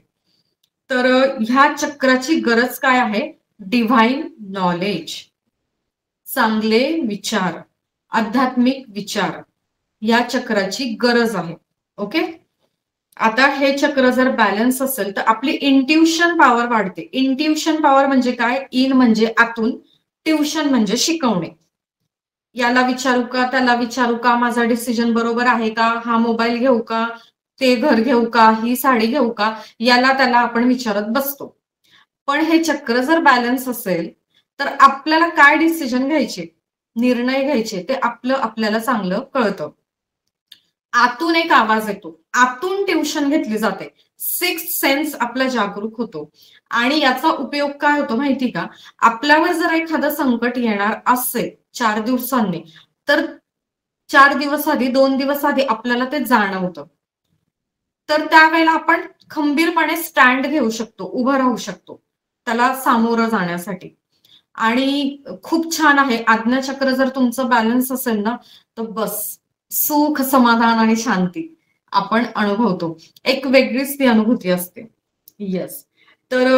तर ह्या चक्राची गरज काय आहे? डिव्हाइन नॉलेज, चांगले विचार, आध्यात्मिक विचार, या चक्राची गरज आहे. ओके, आता हे चक्र जर बॅलन्स असेल तर आपली इंट्युशन पॉवर वाढते. इंट्युशन पॉवर म्हणजे काय? इन म्हणजे आतून, ट्युशन म्हणजे शिकवणे. याला विचारू का, त्याला विचारू का, माझा डिसिजन बरोबर आहे का, हा मोबाईल घेऊ का, ते घर घेऊ का, ही साडी घेऊ का, याला त्याला आपण विचारत बसतो. पण हे चक्र जर बॅलन्स असेल तर आपल्याला काय डिसिजन घ्यायचे, निर्णय घ्यायचे ते आपल्याला चांगलं कळतं. आतून एक आवाज येतो, आतून ट्युशन घेतली जाते, सिक्स्थ सेन्स आपला जागरूक होतो. आणि याचा उपयोग काय होतो माहिती का? आपल्यावर जर एखादं संकट येणार असेल 4 दिवसांनी, तर 4 दिवस आधी, 2 दिवस आधी आपल्याला ते जाणवतं. तर त्यावेळेला आपण खंबीरपणे स्टँड घेऊ शकतो, उभं राहू शकतो त्याला सामोरं जाण्यासाठी. आणि खूप छान आहे, आज्ञाचक्र जर तुमचं बॅलन्स असेल ना तर बस सुख, समाधान आणि शांती आपण अनुभवतो. एक वेगळीच ती अनुभूती असते. येस. तर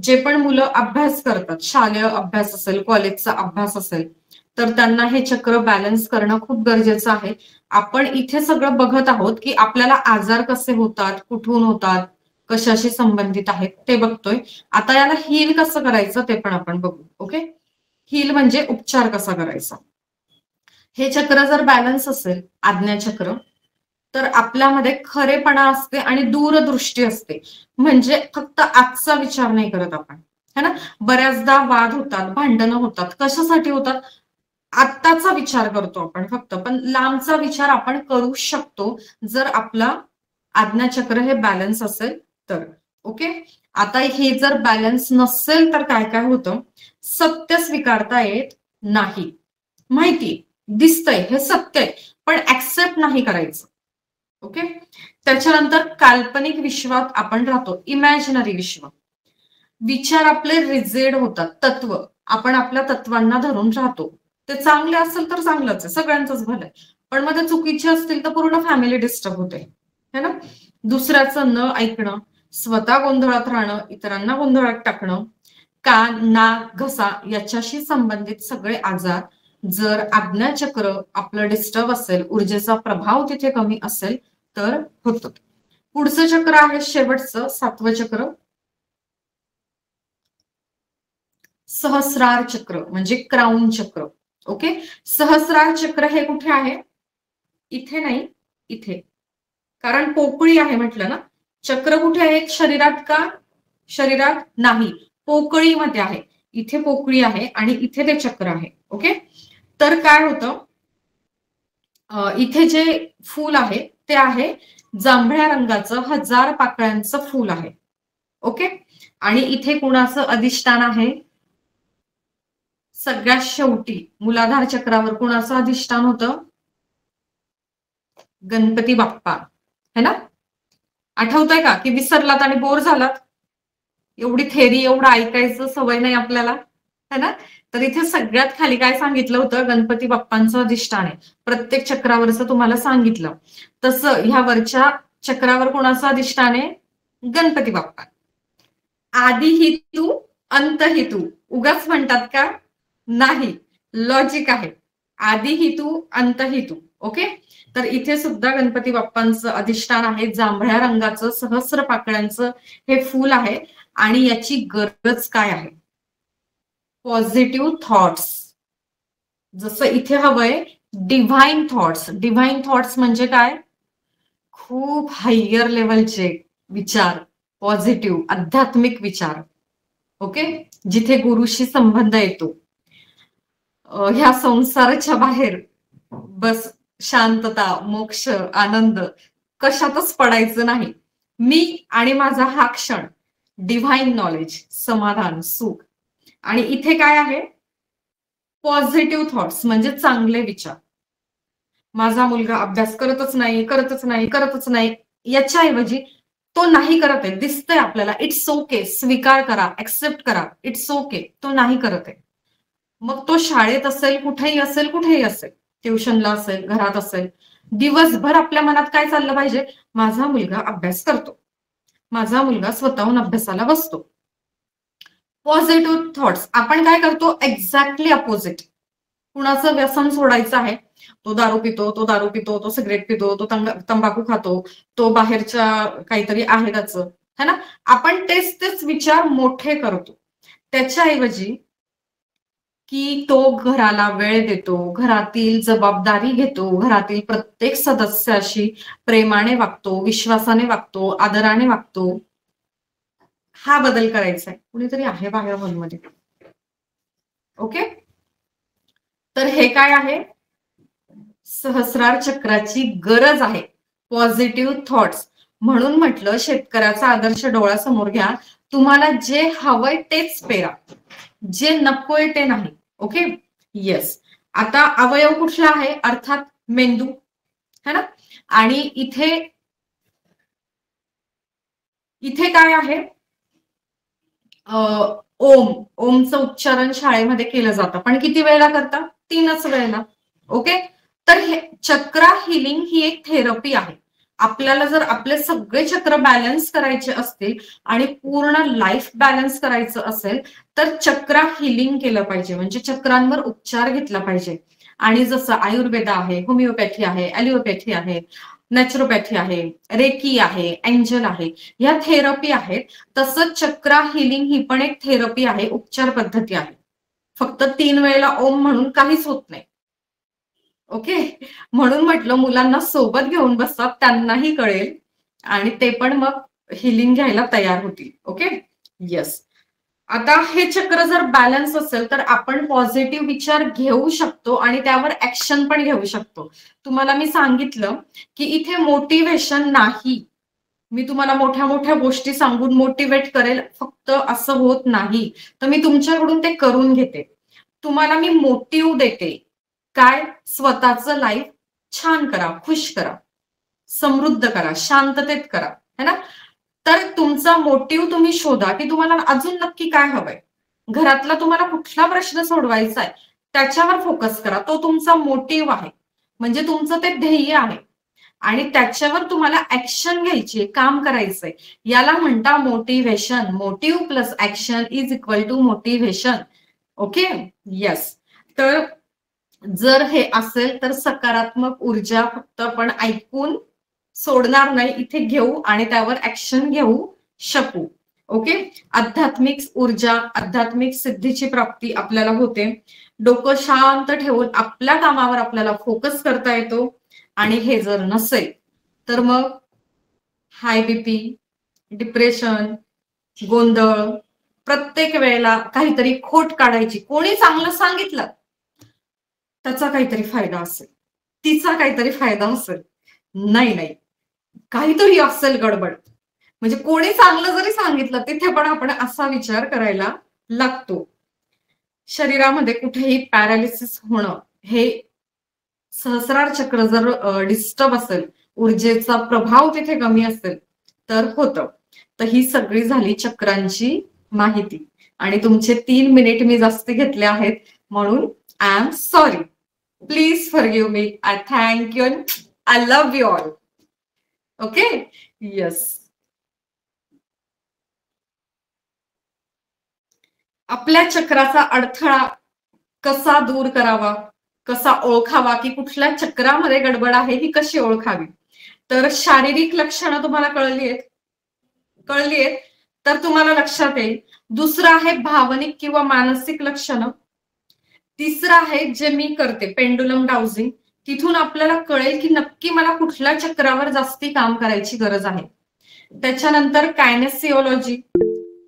जे पण मुलं अभ्यास करतात, शालेय अभ्यास असेल, कॉलेजचा अभ्यास असेल, तर त्यांना हे चक्र बॅलन्स करणं खूप गरजेचं आहे. आपण इथे सगळं बघत आहोत की आपल्याला आजार कसे होतात, कुठून होतात, कशाशी संबंधित आहेत ते बघतोय. आता याला हील कसं करायचं ते पण आपण बघू. ओके, हील म्हणजे उपचार कसा करायचा. हे चक्र जर बॅलन्स असेल, आज्ञाचक्र, तर आपल्यामध्ये खरेपणा असते आणि दूरदृष्टी असते. म्हणजे फक्त आजचा विचार नाही करत आपण, है ना. बऱ्याचदा वाद होतात, भांडणं होतात, कशासाठी होतात? आत्ताचा विचार करतो आपण फक्त, पण लांबचा विचार आपण करू शकतो जर आपला आज्ञाचक्र हे बॅलन्स असेल तर. ओके, आता हे जर बॅलन्स नसेल तर काय काय होतं? सत्य स्वीकारता येत नाही. माहिती दिसतंय, हे सत्य आहे, पण ऍक्सेप्ट नाही करायचं. ओके, त्याच्यानंतर काल्पनिक विश्वात आपण राहतो, इमॅजिनरी विश्व. विचार आपले रिजिड होतात, तत्व, आपण आपल्या तत्वांना धरून राहतो. ते चांगले असेल तर चांगलंच आहे, सगळ्यांचंच भलं आहे, पण मग ते चुकीचे असतील तर पूर्ण फॅमिली डिस्टर्ब होते, है ना. दुसऱ्याचं न ऐकणं, स्वतः गोंधळात राहणं, इतरांना गोंधळात टाकणं, कान, नाक, घसा याच्याशी संबंधित सगळे आजार जर आज्ञाचक्र आपलं डिस्टर्ब असेल, ऊर्जेचा प्रभाव तिथे कमी असेल तर होतं. पुढचं चक्र आहे शेवटचं, 7वं चक्र, सहस्रार चक्र म्हणजे क्राऊन चक्र. ओके, सहस्रार चक्र हे कुठे आहे? इथे नाही, इथे. कारण पोकळी आहे म्हटलं ना. चक्र कुठे आहे? शरीरात का? शरीरात नाही, पोकळीमध्ये आहे. इथे पोकळी आहे आणि इथे ते चक्र आहे. ओके, तर काय होतं, इथे जे फूल आहे ते आहे जांभळ्या रंगाचं 1000 पाकळ्यांचं फूल आहे. ओके, आणि इथे कुणाचं अधिष्ठान आहे? सगळ्यात शेवटी मूलाधार चक्रावर कुणाचं अधिष्ठान होतं? गणपती बाप्पा, है ना. आठवतंय का की विसरलात आणि बोर झालात? एवढी थेरी, एवढं ऐकायचं सवय नाही आपल्याला, है ना. तर इथे सगळ्यात खाली काय सांगितलं होतं? गणपती बाप्पांचं अधिष्ठान आहे. प्रत्येक चक्रावरचं तुम्हाला सांगितलं. तसं ह्या वरच्या चक्रावर कोणाचं अधिष्ठान आहे? गणपती बाप्पा. आधी ही तू, अंत ही तू. उगाच म्हणतात का? नाही, लॉजिक आहे. आधी ही तू, अंत ही तू. ओके, तर इथे सुद्धा गणपती बाप्पांचं अधिष्ठान आहे, जांभळ्या रंगाचं 1000 पाकळ्यांचं हे फूल आहे. आणि याची गरज काय आहे? Positive thoughts. जसं इथे हवंय डिव्हाइन थॉट्स. डिव्हाइन थॉट्स म्हणजे काय? खूप हायर लेवलचे विचार, पॉझिटिव्ह आध्यात्मिक विचार. ओके, जिथे गुरुशी संबंध येतो. ह्या संसाराच्या बाहेर बस शांतता, मोक्ष, आनंद कशातच पडायचं नाही. मी आणि माझा हा क्षण, डिव्हाइन नॉलेज, समाधान, सुख. आणि इथे काय आहे? पॉझिटिव्ह थॉट्स म्हणजे चांगले विचार. माझा मुलगा अभ्यास करतच नाही, करतच नाही, करतच नाही, याच्याऐवजी तो नाही करत आहे, दिसतंय आपल्याला, इट्स ओके, स्वीकार करा, ऍक्सेप्ट करा, इट्स ओके, तो नाही करत आहे. मग तो शाळेत असेल, कुठेही असेल, कुठेही असेल, ट्युशनला असेल, घरात असेल, दिवसभर आपल्या मनात काय चाललं पाहिजे? माझा मुलगा अभ्यास करतो, माझा मुलगा स्वतःहून अभ्यासाला बसतो. Positive thoughts. आपण काय करतो? Exactly opposite. कुणाचं व्यसन सोडायचं आहे, तो दारू पितो, तो दारू पितो, तो सिगरेट पितो, तो तंबाखू खातो, तो बाहेरच्या काहीतरी आहे त्याचं, है ना. आपण तेच विचार मोठे करतो. त्याच्याऐवजी की तो घराला वेळ देतो, घरातील जबाबदारी घेतो, घरातील प्रत्येक सदस्याशी प्रेमाने वागतो, विश्वासाने वागतो, आदराने वागतो, हा बदल करायचा आहे. कुणीतरी आहे बाहेर हॉलमध्ये. ओके, तर हे काय आहे, सहस्रार चक्राची गरज आहे. Positive thoughts. म्हणून म्हटलं शेतकऱ्याचा आदर्श डोळ्यासमोर घ्या. तुम्हाला जे हवंय तेच पेरा, जे नकोय ते नाही. Okay, yes. आता अवयव कुठला आहे, अर्थात मेंदू, है ना. आणि इथे काय आहे, ओमचं उच्चारण शाळेमध्ये केलं जातं, पण किती वेळेला करता, 3च वेळेला. ओके, तर हे चक्रा हिलिंग ही एक थेरपी आहे. आपल्याला जर आपले सगळे चक्र बॅलन्स करायचे असतील आणि पूर्ण लाईफ बॅलन्स करायचं असेल तर चक्रा हिलिंग केलं पाहिजे, म्हणजे चक्रांवर उपचार घेतला पाहिजे. आणि जसं आयुर्वेद आहे, होमिओपॅथी आहे, ॲलिओपॅथी आहे, नॅचरोपॅथी आहे, रेकी आहे, एंजल आहे, ह्या थेरपी आहेत. तसंच चक्रा हिलिंग ही पण एक थेरपी आहे, उपचार पद्धती आहे. फक्त 3 वेळेला ओम म्हणून काहीच होत नाही. ओके, म्हणून म्हटलं मुलांना सोबत घेऊन बसतात, त्यांनाही कळेल आणि ते पण मग हिलिंग घ्यायला तयार होतील. Okay, yes. आता हे चक्र जर बॅलन्स असेल तर आपण पॉझिटिव्ह विचार घेऊ शकतो आणि त्यावर ऍक्शन पण घेऊ शकतो. तुम्हाला मी सांगितलं की इथे मोटिवेशन नाही, मी तुम्हाला मोठ्या मोठ्या गोष्टी सांगून मोटिवेट करेल, फक्त असं होत नाही. तर मी तुमच्याकडून ते करून घेते, तुम्हाला मी मोटिव्ह देते. काय, स्वतःचं लाईफ छान करा, खुश करा, समृद्ध करा, शांततेत करा, है ना. तर तुमचा मोटिव्ह तुम्ही शोधा की तुम्हाला अजून नक्की काय हवंय. घरातला तुम्हाला कुठला प्रश्न सोडवायचा आहे त्याच्यावर फोकस करा, तो तुमचा मोटिव्ह आहे, म्हणजे तुमचं ते ध्येय आहे आणि त्याच्यावर तुम्हाला ऍक्शन घ्यायची, काम करायचंय. याला म्हणता motivation. Motive plus action is equal to motivation. Okay, yes. तर जर हे असेल तर सकारात्मक ऊर्जा फक्त आपण ऐकून सोडणार नाही, इथे घेऊ आणि त्यावर ऍक्शन घेऊ शकू. ओके, आध्यात्मिक ऊर्जा, आध्यात्मिक सिद्धीची प्राप्ती आपल्याला होते. डोकं शांत ठेवून आपल्या कामावर आपल्याला फोकस करता येतो. आणि हे जर नसेल तर मग हाय बीपी, डिप्रेशन, गोंधळ, प्रत्येक वेळेला काहीतरी खोट काढायची, कोणी चांगलं सांगितलं त्याचा काहीतरी फायदा असेल, तिचा काहीतरी फायदा असेल, नाही काहीतरी असेल गडबड. म्हणजे कोणी चांगलं जरी सांगितलं तिथे पण आपण असा विचार करायला लागतो. शरीरामध्ये कुठेही पॅरालिसिस होणं, हे सहस्रार चक्र जर डिस्टर्ब असेल, ऊर्जेचा प्रभाव तिथे कमी असेल तर होतं. तर ही सगळी झाली चक्रांची माहिती आणि तुमचे 3 मिनिट मी जास्त घेतले आहेत म्हणून I am sorry. Please forgive me. I thank you. I love you all. Okay, yes. आपल्या चक्राचा अडथळा कसा दूर करावा, कसा ओळखावा, की कुठल्या चक्रामध्ये गडबड आहे ही कशी ओळखावी. तर शारीरिक लक्षणं तुम्हाला कळलीयेत तर तुम्हाला लक्षात येईल. दुसरं आहे भावनिक किंवा मानसिक लक्षणं. तिसरं आहे जे मी करते, पेंडुलम डाउजिंग. तिथून आपल्याला कळेल की नक्की मला कुठल्या चक्रावर जास्ती काम करायची गरज आहे. त्याच्यानंतर कायनेसिओलॉजी,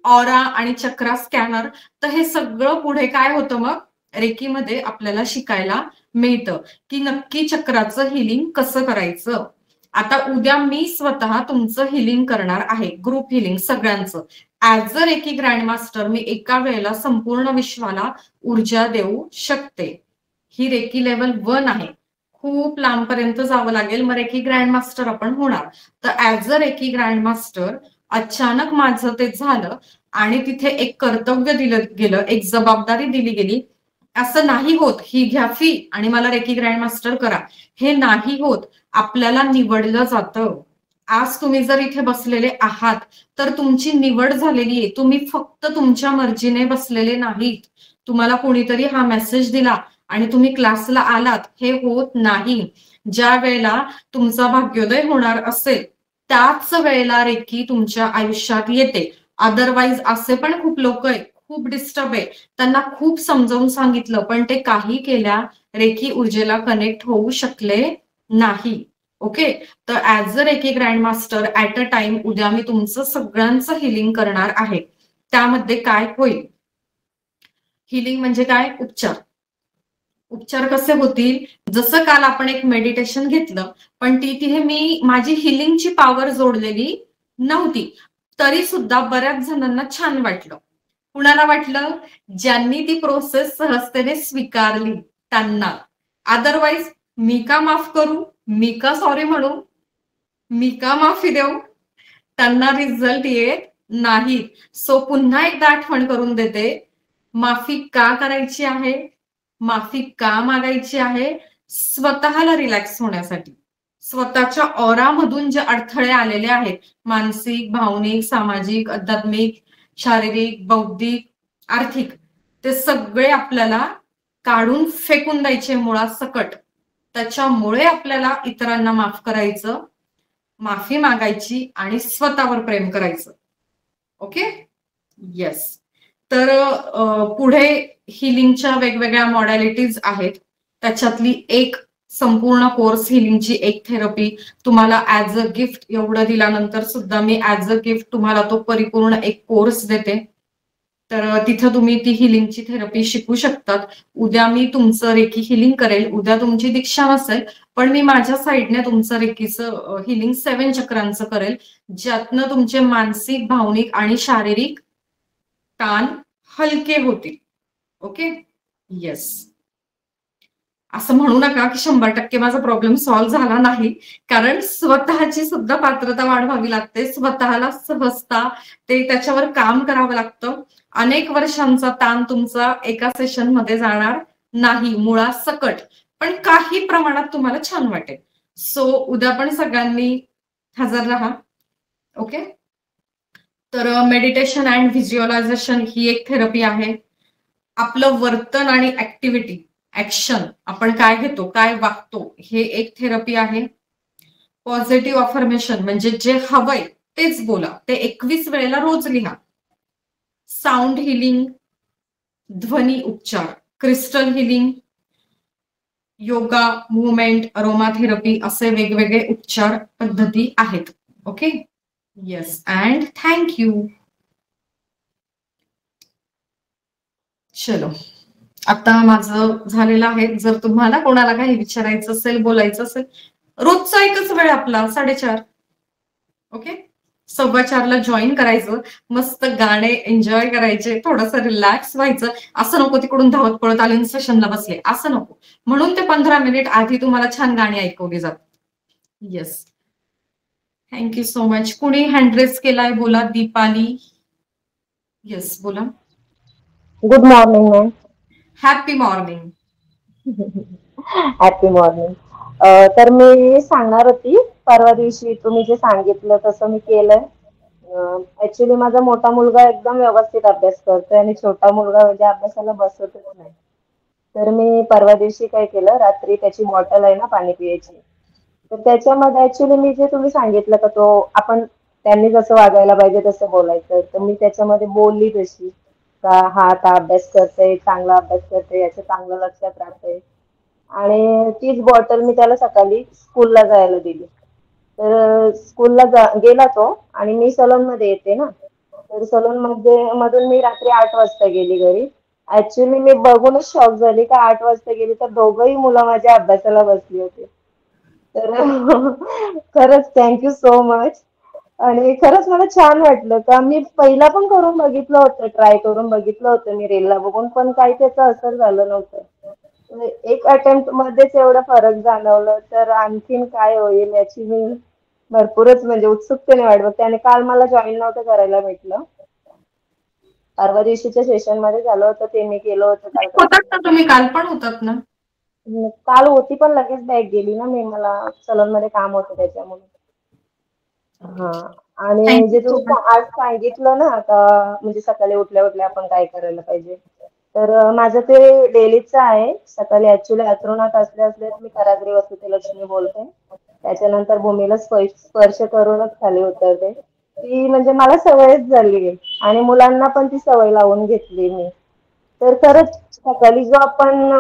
ऑरा आणि चक्रा स्कॅनर. तर हे सगळं पुढे काय होतं मग रेकीमध्ये आपल्याला शिकायला मिळतं की नक्की चक्राचं हिलिंग कसं करायचं. आता उद्या मी स्वतः तुमचं हिलिंग करणार आहे, ग्रुप हिलिंग सगळ्यांचं. As a reiki grand master मी एका वेळेला संपूर्ण विश्वाला ऊर्जा देऊ शकते. ही रेकी लेवल 1 आहे, खूप लांबपर्यंत जावं लागेल मग रेकी ग्रँड मास्टर आपण होणार. तर as a reiki grand master अचानक माझं ते झालं आणि तिथे एक कर्तव्य दिलं गेलं, एक जबाबदारी दिली गेली. असं नाही होत ही घ्या फी आणि मला रेकी ग्रँड मास्टर करा, हे नाही होत. आपल्याला निवडलं जातं. आज तुम्ही जर इथे बसलेले आहात तर तुमची निवड झालेली आहे. तुम्ही फक्त तुमच्या मर्जीने बसलेले नाहीत. तुम्हाला कोणीतरी हा मेसेज दिला आणि तुम्ही क्लासला आलात हे होत नाही. ज्या वेळेला तुमचा भाग्योदय होणार असेल त्याच वेळेला रेकी तुमच्या आयुष्यात येते. अदरवाईज असे पण खूप लोक आहेत, खूप डिस्टर्ब आहे, त्यांना खूप समजावून सांगितलं पण ते काही केल्या रेकी ऊर्जेला कनेक्ट होऊ शकले नाही. ओके, तर as a reiki grand master at a time उद्या मी तुमचं सगळ्यांचं हिलिंग करणार आहे. त्यामध्ये काय होईल, हिलिंग म्हणजे काय, उपचार. उपचार कसे होतील, जसं काल आपण एक मेडिटेशन घेतलं पण तिथे मी माझी हिलिंगची पॉवर जोडलेली नव्हती, तरी सुद्धा बऱ्याच जणांना छान वाटलं. कुणाला वाटलं, ज्यांनी ती प्रोसेस सहजतेने स्वीकारली त्यांना. अदरवाईज मी का माफ करू, मी का सॉरी म्हणू, मी का माफी देऊ, त्यांना रिझल्ट येत नाही. सो पुन्हा एकदा आठवण करून देते, माफी का करायची आहे, माफी का मागायची आहे, स्वतःला रिलॅक्स होण्यासाठी. स्वतःच्या ऑरामधून जे अडथळे आलेले आहेत, मानसिक, भावनिक, सामाजिक, आध्यात्मिक, शारीरिक, बौद्धिक, आर्थिक, ते सगळे आपल्याला काढून फेकून द्यायचे मुळासकट. त्याच्यामुळे आपल्याला इतरांना माफ करायचं, माफी मागायची आणि स्वतःवर प्रेम करायचं. Okay, yes. तर पुढे हिलिंगच्या वेगवेगळ्या मॉडॅलिटीज आहेत. त्याच्यातली एक संपूर्ण कोर्स हिलिंगची एक थेरपी तुम्हाला ऍज अ गिफ्ट एवढं दिल्यानंतर सुद्धा मी ऍज अ गिफ्ट तुम्हाला तो परिपूर्ण एक कोर्स देते. तर तिथं तुम्ही ती हिलिंगची थेरपी शिकू शकतात. उद्या मी तुमचं रेकी हिलिंग करेल. उद्या तुमची दीक्षा नसेल पण मी माझ्या साईडने तुमचं रेकीचं हिलिंग 7 चक्रांचं करेल, ज्यातनं तुमचे मानसिक, भावनिक आणि शारीरिक ताण हलके होतील. Okay, yes. असं म्हणू नका की 100% माझा प्रॉब्लेम सॉल्व्ह झाला नाही, कारण स्वतःची सुद्धा पात्रता वाढवावी लागते, स्वतःला सहजता, ते त्याच्यावर काम करावं लागतं. अनेक वर्षांचा ताण तुमचा एका सेशन मध्ये जाणार नाही मुळासकट, पण काही प्रमाणात तुम्हाला छान वाटेल. सो उद्या पण सगळ्यांनी हजर राहा. ओके, तर मेडिटेशन अँड व्हिज्युअलायझेशन ही एक थेरपी आहे. आपलं वर्तन आणि ऍक्टिव्हिटी, ऍक्शन, आपण काय घेतो, काय वागतो, हे एक थेरपी आहे. पॉझिटिव्ह अफर्मेशन म्हणजे जे हवंय तेच बोला, ते 21 वेळेला रोज लिहा. साऊंड हिलिंग, ध्वनी उपचार, crystal healing, yoga, movement, aroma therapy, असे वेगवेगळे उपचार पद्धती आहेत. Okay, yes, and thank you. चलो, आता माझं झालेलं आहे. जर तुम्हाला कोणाला काही विचारायचं असेल, बोलायचं असेल, रोजचा एकच वेळ आपला 4:30. ओके, 4:15ला जॉईन करायचं, मस्त गाणे एन्जॉय करायचे, थोडंसं रिलॅक्स व्हायचं. असं नको तिकडून धावत पळत आले सेशनला बसले, असं नको. म्हणून ते 15 मिनिट आधी तुम्हाला छान गाणी ऐकवली जातात. Yes, thank you so much. कुणी हँड रेस केलाय बोला. दीपाली, येस बोला. Good morning ma'am. Happy morning. Happy morning. तर मी सांगणार होती, परवा दिवशी तुम्ही जे सांगितलं तसं मी केलंय. ऍक्च्युली माझा मोठा मुलगा एकदम व्यवस्थित अभ्यास करतोय आणि छोटा मुलगा म्हणजे अभ्यासाला बसतच नाही. तर मी परवा दिवशी काय केलं, रात्री त्याची बॉटल आहे ना पाणी पिण्याची, तर त्याच्यामध्ये ऍक्च्युली मी जे तुम्ही सांगितलं का तो आपण त्यांनी जसं वागायला पाहिजे तसं बोलायचं, तर मी त्याच्यामध्ये बोलली तशी का हा आता अभ्यास करतोय, चांगला अभ्यास करतोय, याचं चांगलं लक्षात राहतंय. आणि तीच बॉटल मी त्याला सकाळी स्कूलला जायला दिली. तर स्कूलला गेला तो, आणि मी सलून मध्ये येते ना, तर सलून मधून मी रात्री 8 वाजता गेली घरी. ऍक्च्युली मी बघूनच शॉक झाली का 8 वाजता गेली तर दोघंही मुलं माझ्या अभ्यासाला बसली होती. तर खरंच थँक्यू सो मच. आणि खरंच मला छान वाटलं का मी पहिला पण करून बघितलं होतं, ट्राय करून बघितलं होतं मी रीलला बघून, पण काही त्याचं असर झालं नव्हतं. एक अटेम्प्ट मध्येच एवढा फरक जाणवलं, तर आणखीन काय होईल याची मी भरपूरच म्हणजे उत्सुकतेने वाट बघते. आणि काल मला जॉईन नव्हतं करायला भेटलं, परवा दिवशीच्या सेशन मध्ये झालं होतं ते मी केलं होतं काल होतात ना कंटिन्यू. तुम्ही, काल पण होतात ना. काल होती पण लगेच बॅक गेली ना मी, मला सलून मध्ये काम होतं त्याच्यामुळे. हा, आणि थँक्यू जे सो तुम्ही मच. आज सांगितलं ना का म्हणजे सकाळी उठल्या उठल्या आपण काय करायला पाहिजे, तर माझं ते डेलीचं आहे. सकाळी ऍक्च्युली अंथरुणात असल्या असल्याच मी कराग्री वसुते लक्ष्मी बोलते. त्याच्यानंतर भूमीला स्पर्श करूनच खाली उतरते. ती म्हणजे मला सवयच झाली आहे आणि मुलांना पण ती सवय लावून घेतली मी. तर खरंच सकाळी जो आपण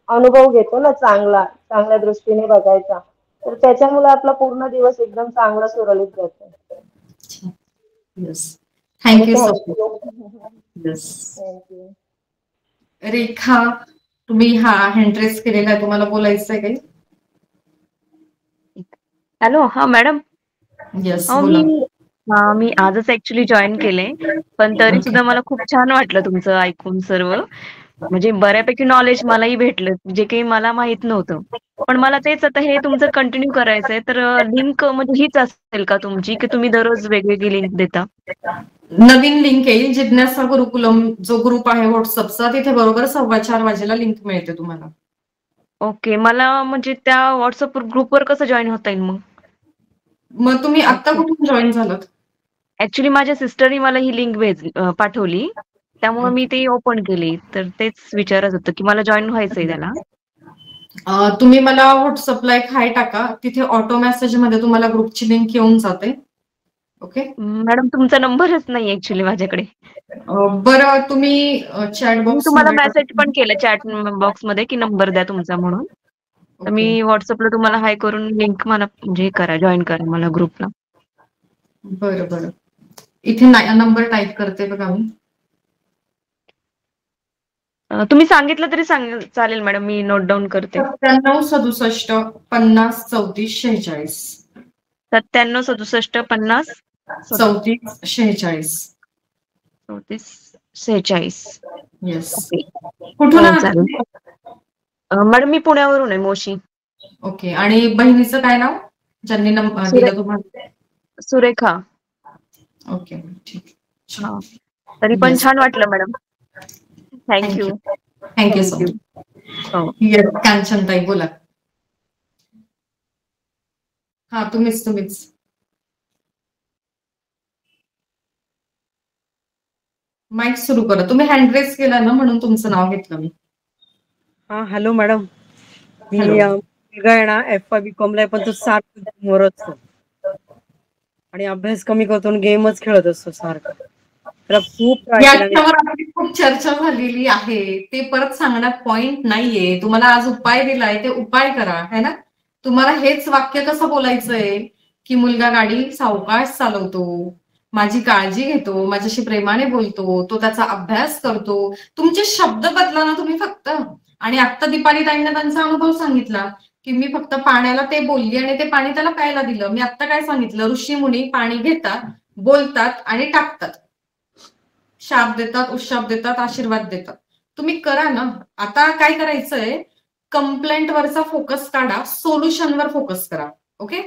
अनुभव घेतो ना चांगल्या दृष्टीने बघायचा, तर त्याच्यामुळे आपला पूर्ण दिवस एकदम चांगला सुरळीत जातो. येस, आणि thank you so much. Thank you. Yes. Thank you. Rekha, तुम्ही हा हँड रेस केलेला आहे, तुम्हाला बोलायचं आहे काही? हॅलो, हा मॅडम. येस, हो, बोला. मी आजच ऍक्च्युली जॉईन केलंय, पण तरी ओके. सुद्धा मला खूप छान वाटलं तुमचं ऐकून सर्व. म्हणजे बऱ्यापैकी नॉलेज मलाही भेटलं, जे काही मला माहित नव्हतं. पण मला तेच आता हे तुमचं कंटिन्यू करायचंय, तर लिंक म्हणजे हीच असेल का तुमची, की तुम्ही दररोज वेगवेगळी लिंक देता? नवीन लिंक येईल, जिज्ञासा गुरुकुलम जो ग्रुप आहे व्हॉट्सअपचा, तिथे बरोबर 4:15 वाजेला लिंक मिळते तुम्हाला. ओके, मला म्हणजे त्या व्हॉट्सअप ग्रुपवर कसं जॉईन होता येईल मग? मग तुम्ही आता ओके. कुठून जॉईन झालात? ऍक्च्युली माझ्या सिस्टरनी मला ही लिंक पाठवली, त्यामुळे मी ती ओपन केली. तर तेच विचारत होतं, की मला जॉईन व्हायचंय त्याला. तुम्ही मला व्हॉट्सअपला एक हाय टाका, तिथे ऑटो मेसेज मध्ये तुम्हाला ग्रुपची लिंक येऊन जाते. ओके. मॅडम, तुमचा नंबरच नाही ऍक्च्युली माझ्याकडे. बरं, तुम्ही चॅट मी बॉक्स तुम्हाला मध्ये मेसेज पण केला चॅट बॉक्स मध्ये, की नंबर द्या तुमचा म्हणून. तर ओके. मी व्हॉट्सअपला तुम्हाला हाय करून लिंक मला म्हणजे हे करा, जॉईन करा मला ग्रुपला. बरं. इथे नंबर टाईप करते बघा मी. तुम्ही सांगितलं तरी चालेल मॅडम, मी नोट डाऊन करते. 97 67 50 34 46. 97 67 50 34 46. 34 46. येस. ओके. कुठून हो, आहात चालेल. तुम्ही? मॅडम, मी पुण्यावरून आहे, मोशी. ओके. आणि बहिणीचं काय नाव, ज्यांनी दिलं तुम्हाला? सुरेखा. ओके, ठीक. हा, तरी पण येस. छान वाटलं madam. Thank you. Thank you. Thank you so thank you. Much. हो. येस, कांचनताई बोला. हा, तुम्हीच. माईक सुरू करा. तुम्ही हँड रेस केला ना, म्हणून तुमचं नाव घेतलं मी. हा, हॅलो मॅडम. मी हॅलो. मुलगा आहे ना, FY BCom ला आहे, पण तो सारखा समोर असतो आणि अभ्यास कमी करतो आणि गेमच खेळत असतो सारखा. त्याला खूप ट्राय केला मी. याच्यावर आपली खूप चर्चा झालेली आहे. ते परत सांगण्यात पॉइंट नाहीये. तुम्हाला आज उपाय दिलाय, ते उपाय करा, है ना. तुम्हाला हेच वाक्य कसं बोलायचंय, की मुलगा गाडी सावकाश चालवतो, माझी काळजी घेतो, माझ्याशी प्रेमाने बोलतो, तो त्याचा अभ्यास करतो. तुमचे शब्द बदला ना तुम्ही फक्त. आणि आता दीपाली ताईंना त्यांचा अनुभव सांगितला, की मी फक्त पाण्याला ते बोलली आणि ते पाणी त्याला प्यायला दिलं. मी आता काय सांगितलं, ऋषी मुनी पाणी घेतात, बोलतात आणि टाकतात. शाप देतात, उशाप देतात, आशीर्वाद देतात. तुम्ही करा ना. आता काय करायचंय, कंप्लेंट वरचा फोकस काढा, सोल्युशनवर फोकस करा. ओके.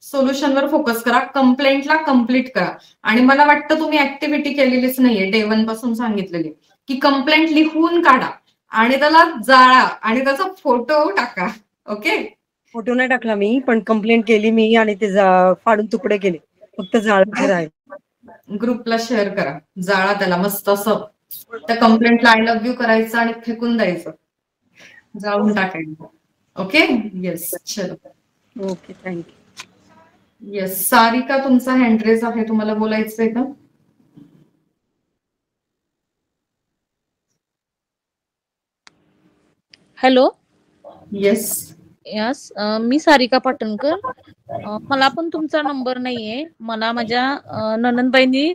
सोल्युशनवर फोकस करा, कंप्लेंटला कम्प्लीट करा. आणि मला वाटतं तुम्ही ऍक्टिव्हिटी केलेलीच नाहीये, डे 1 पासून सांगितलेली, की कंप्लेंट लिहून काढा आणि त्याला जाळा आणि त्याचा फोटो टाका. ओके. फोटो नाही टाकला मी, पण कंप्लेंट केली मी आणि ते फाडून तुकडे केले. फक्त जाळायचे राहिले. ग्रुपला शेअर करा, जाळा त्याला मस्त असं. त्या कंप्लेंटला आय लव्ह यू करायचं आणि फेकून द्यायचं, जाळून टाकायचं. ओके. येस, चलो. Okay, thank you. येस, सारिका, तुमचा हँड रेस आहे, तुम्हाला बोलायचंय का? हॅलो. येस. यस, मी सारिका पाटणकर. मला पण तुमचा नंबर नाहीये. मला माझ्या ननंदबाईंनी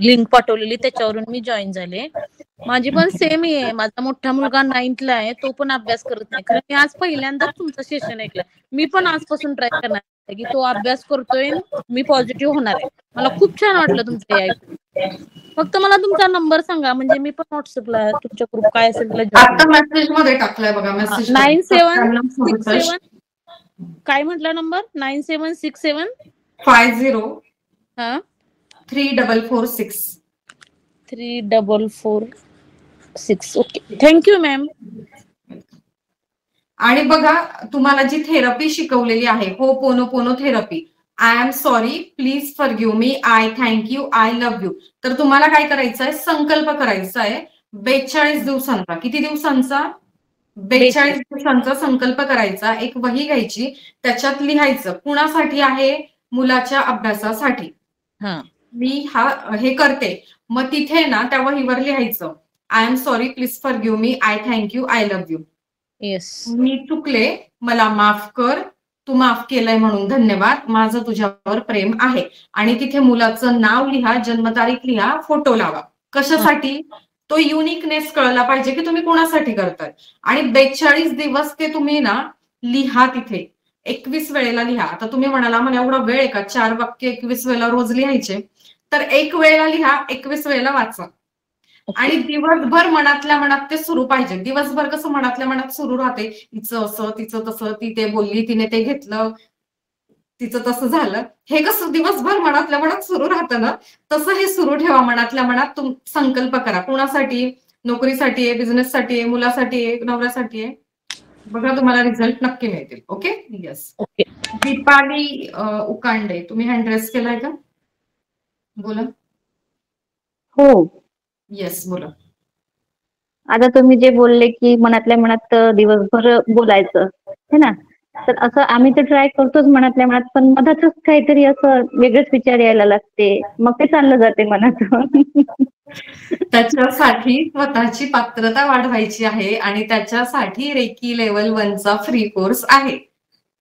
लिंक पाठवलेली, त्याच्यावरून मी जॉईन झाले. माझी पण सेम आहे. माझा मोठा मुलगा 9th ला आहे, तो पण अभ्यास करत नाही. खरं मी आज पहिल्यांदाच तुमचं सेशन ऐकलं. मी पण आजपासून ट्राय करणार आहे, की तो अभ्यास करतोय, मी पॉझिटिव्ह होणार आहे. मला खूप छान वाटलं तुमचं हे ऐकून. फक्त मला तुमचा नंबर सांगा, म्हणजे मी पण व्हॉट्सअपला तुमच्या ग्रुप काय असेल त्याला जॉईन आता मेसेज मध्ये टाकलाय बघा, मेसेज 9767 काय म्हटलं नंबर? 9767 50 हा 3446. 3446. Okay, thank you ma'am. आणि बघा, तुम्हाला जी थेरपी शिकवलेली आहे, ho'oponopono therapy, I am sorry, please forgive me, I thank you, I love you. तर तुम्हाला काय करायचंय, संकल्प करायचा आहे, 42 दिवसांचा. किती दिवसांचा? 42 दिवसांचा संकल्प करायचा. एक वही घ्यायची, त्याच्यात लिहायचं कुणासाठी आहे? मुलाच्या अभ्यासासाठी. मी हे करते. मग तिथे ना त्या वहीवर लिहायचं, I am sorry, please forgive me, I thank you, I love you. मी चुकले, मला माफ कर, तू माफ केलंय म्हणून धन्यवाद, माझं तुझ्यावर प्रेम आहे. आणि तिथे मुलाचं नाव लिहा, जन्मतारीख लिहा, फोटो लावा. कशासाठी? तो युनिकनेस कळला पाहिजे की तुम्ही कोणासाठी करताय. आणि 42 दिवस ते तुम्ही ना लिहा तिथे. 21 वेळेला लिहा. आता तुम्ही म्हणाला मला एवढा वेळ आहे का 4 वाक्य 21 वेळेला रोज लिहायचे? तर 1 वेळेला लिहा, 21 वेळेला वाचा. आणि दिवसभर मनातल्या मनात ते सुरू पाहिजे. दिवसभर कसं मनातल्या मनात सुरू राहते, हिचं असं, तिचं तसं, ती ते बोलली, तिने ते घेतलं, तिचं तसं झालं. हे कसं दिवसभर मनातल्या मनात सुरू राहतं ना, तसं हे सुरू ठेवा मनातल्या मनात. संकल्प करा. कुणासाठी? नोकरीसाठी आहे, बिझनेससाठी आहे, मुलासाठी आहे, नवऱ्यासाठी आहे. बघा तुम्हाला रिझल्ट नक्की मिळतील. ओके. येस. दीपाली उकांडे, तुम्ही हँड रेस केलाय का? बोला. हो. येस, बोला. आता तुम्ही जे बोलले की मनातल्या मनात दिवसभर बोलायचं है ना, तर असं आम्ही तर ट्राय करतोच मनातल्या मनात, पण मधातच काहीतरी असं वेगळेच विचार यायला लागते, मग ते चाललं जाते मनातून. त्याच्यासाठी स्वतःची पात्रता वाढवायची आहे आणि त्याच्यासाठी रेकी लेवल 1 चा फ्री कोर्स आहे.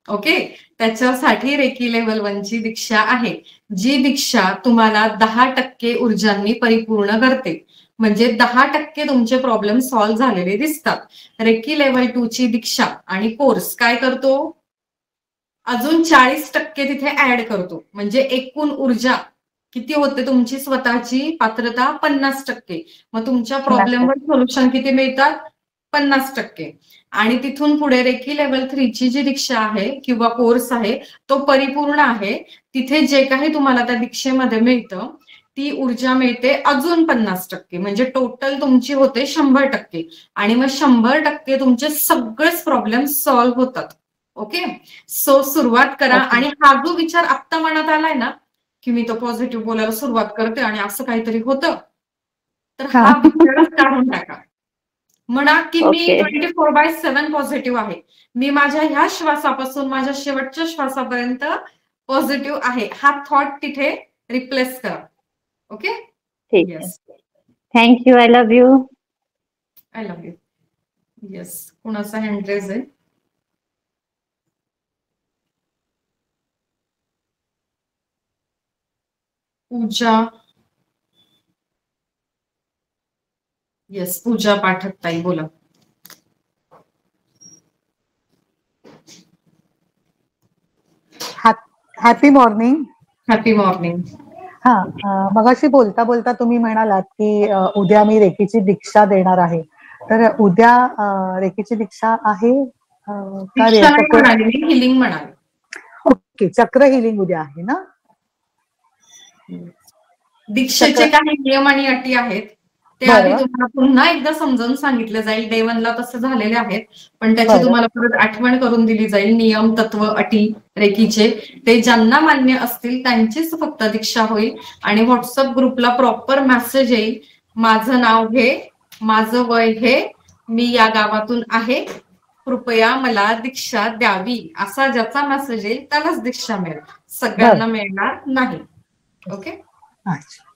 ओके. त्याच्यासाठी रेकी लेवल 1 ची दीक्षा आहे, जी दीक्षा तुम्हाला 10% ऊर्जांनी परिपूर्ण करते. म्हणजे 10% तुमचे प्रॉब्लेम सॉल्व्ह झालेले दिसतात. रेकी लेवल 2 ची दीक्षा आणि कोर्स काय करतो? अजून 40% तिथे ऍड करतो. म्हणजे एकूण ऊर्जा किती होते तुमची स्वतःची पात्रता? 50%. मग तुमच्या प्रॉब्लेमवर सोल्युशन किती मिळतात? 50%. आणि तिथून पुढे रेकी लेवल 3 ची जी दीक्षा आहे किंवा कोर्स आहे तो परिपूर्ण आहे. तिथे जे काही तुम्हाला त्या दीक्षेमध्ये मिळतं ती ऊर्जा मिळते अजून 50%. म्हणजे टोटल तुमची होते 100%. आणि मग 100% तुमचे सगळेच प्रॉब्लेम सॉल्व्ह होतात. ओके. सो सुरुवात करा. आणि हा जो विचार आत्ता मनात आलाय ना की मी तो पॉझिटिव्ह बोलायला सुरुवात करते आणि असं काहीतरी होतं, तर हा विचारच काढून टाका. म्हणा की मी 24/7 पॉझिटिव्ह आहे. मी माझ्या ह्या श्वासापासून माझ्या शेवटच्या श्वासापर्यंत पॉझिटिव्ह आहे. हा थॉट तिथे रिप्लेस करा. ओके. ठीक आहे. Thank you. I love you. I love you. Yes. कुणाचा हँड रेज आहे? पूजा. येस, पूजा पाठक ताई, बोला. Happy morning. Happy morning. मगाशी बोलता बोलता तुम्ही म्हणालात की उद्या मी रेकीची दीक्षा देणार आहे. तर उद्या रेकीची दीक्षा आहे का? हिलिंग म्हणाली. ओके. चक्र हिलिंग उद्या आहे ना? दीक्षेचे काही नियम आणि अटी आहेत ते आधी तुम्हाला पुन्हा एकदा समजावून सांगितलं जाईल. डे 1 ला तसे झालेले आहेत, पण त्याची तुम्हाला परत आठवण करून दिली जाईल. नियम, तत्व, अटी रेकीचे ते ज्यांना मान्य असतील त्यांचीच फक्त दीक्षा होईल. आणि व्हॉट्सअप ग्रुपला प्रॉपर मेसेज येईल, माझं नाव घे, माझं वय घे, मी या गावातून आहे, कृपया मला दीक्षा द्यावी, असा ज्याचा मेसेज येईल त्यालाच दीक्षा मिळेल, सगळ्यांना मिळणार नाही. ओके. अच्छा.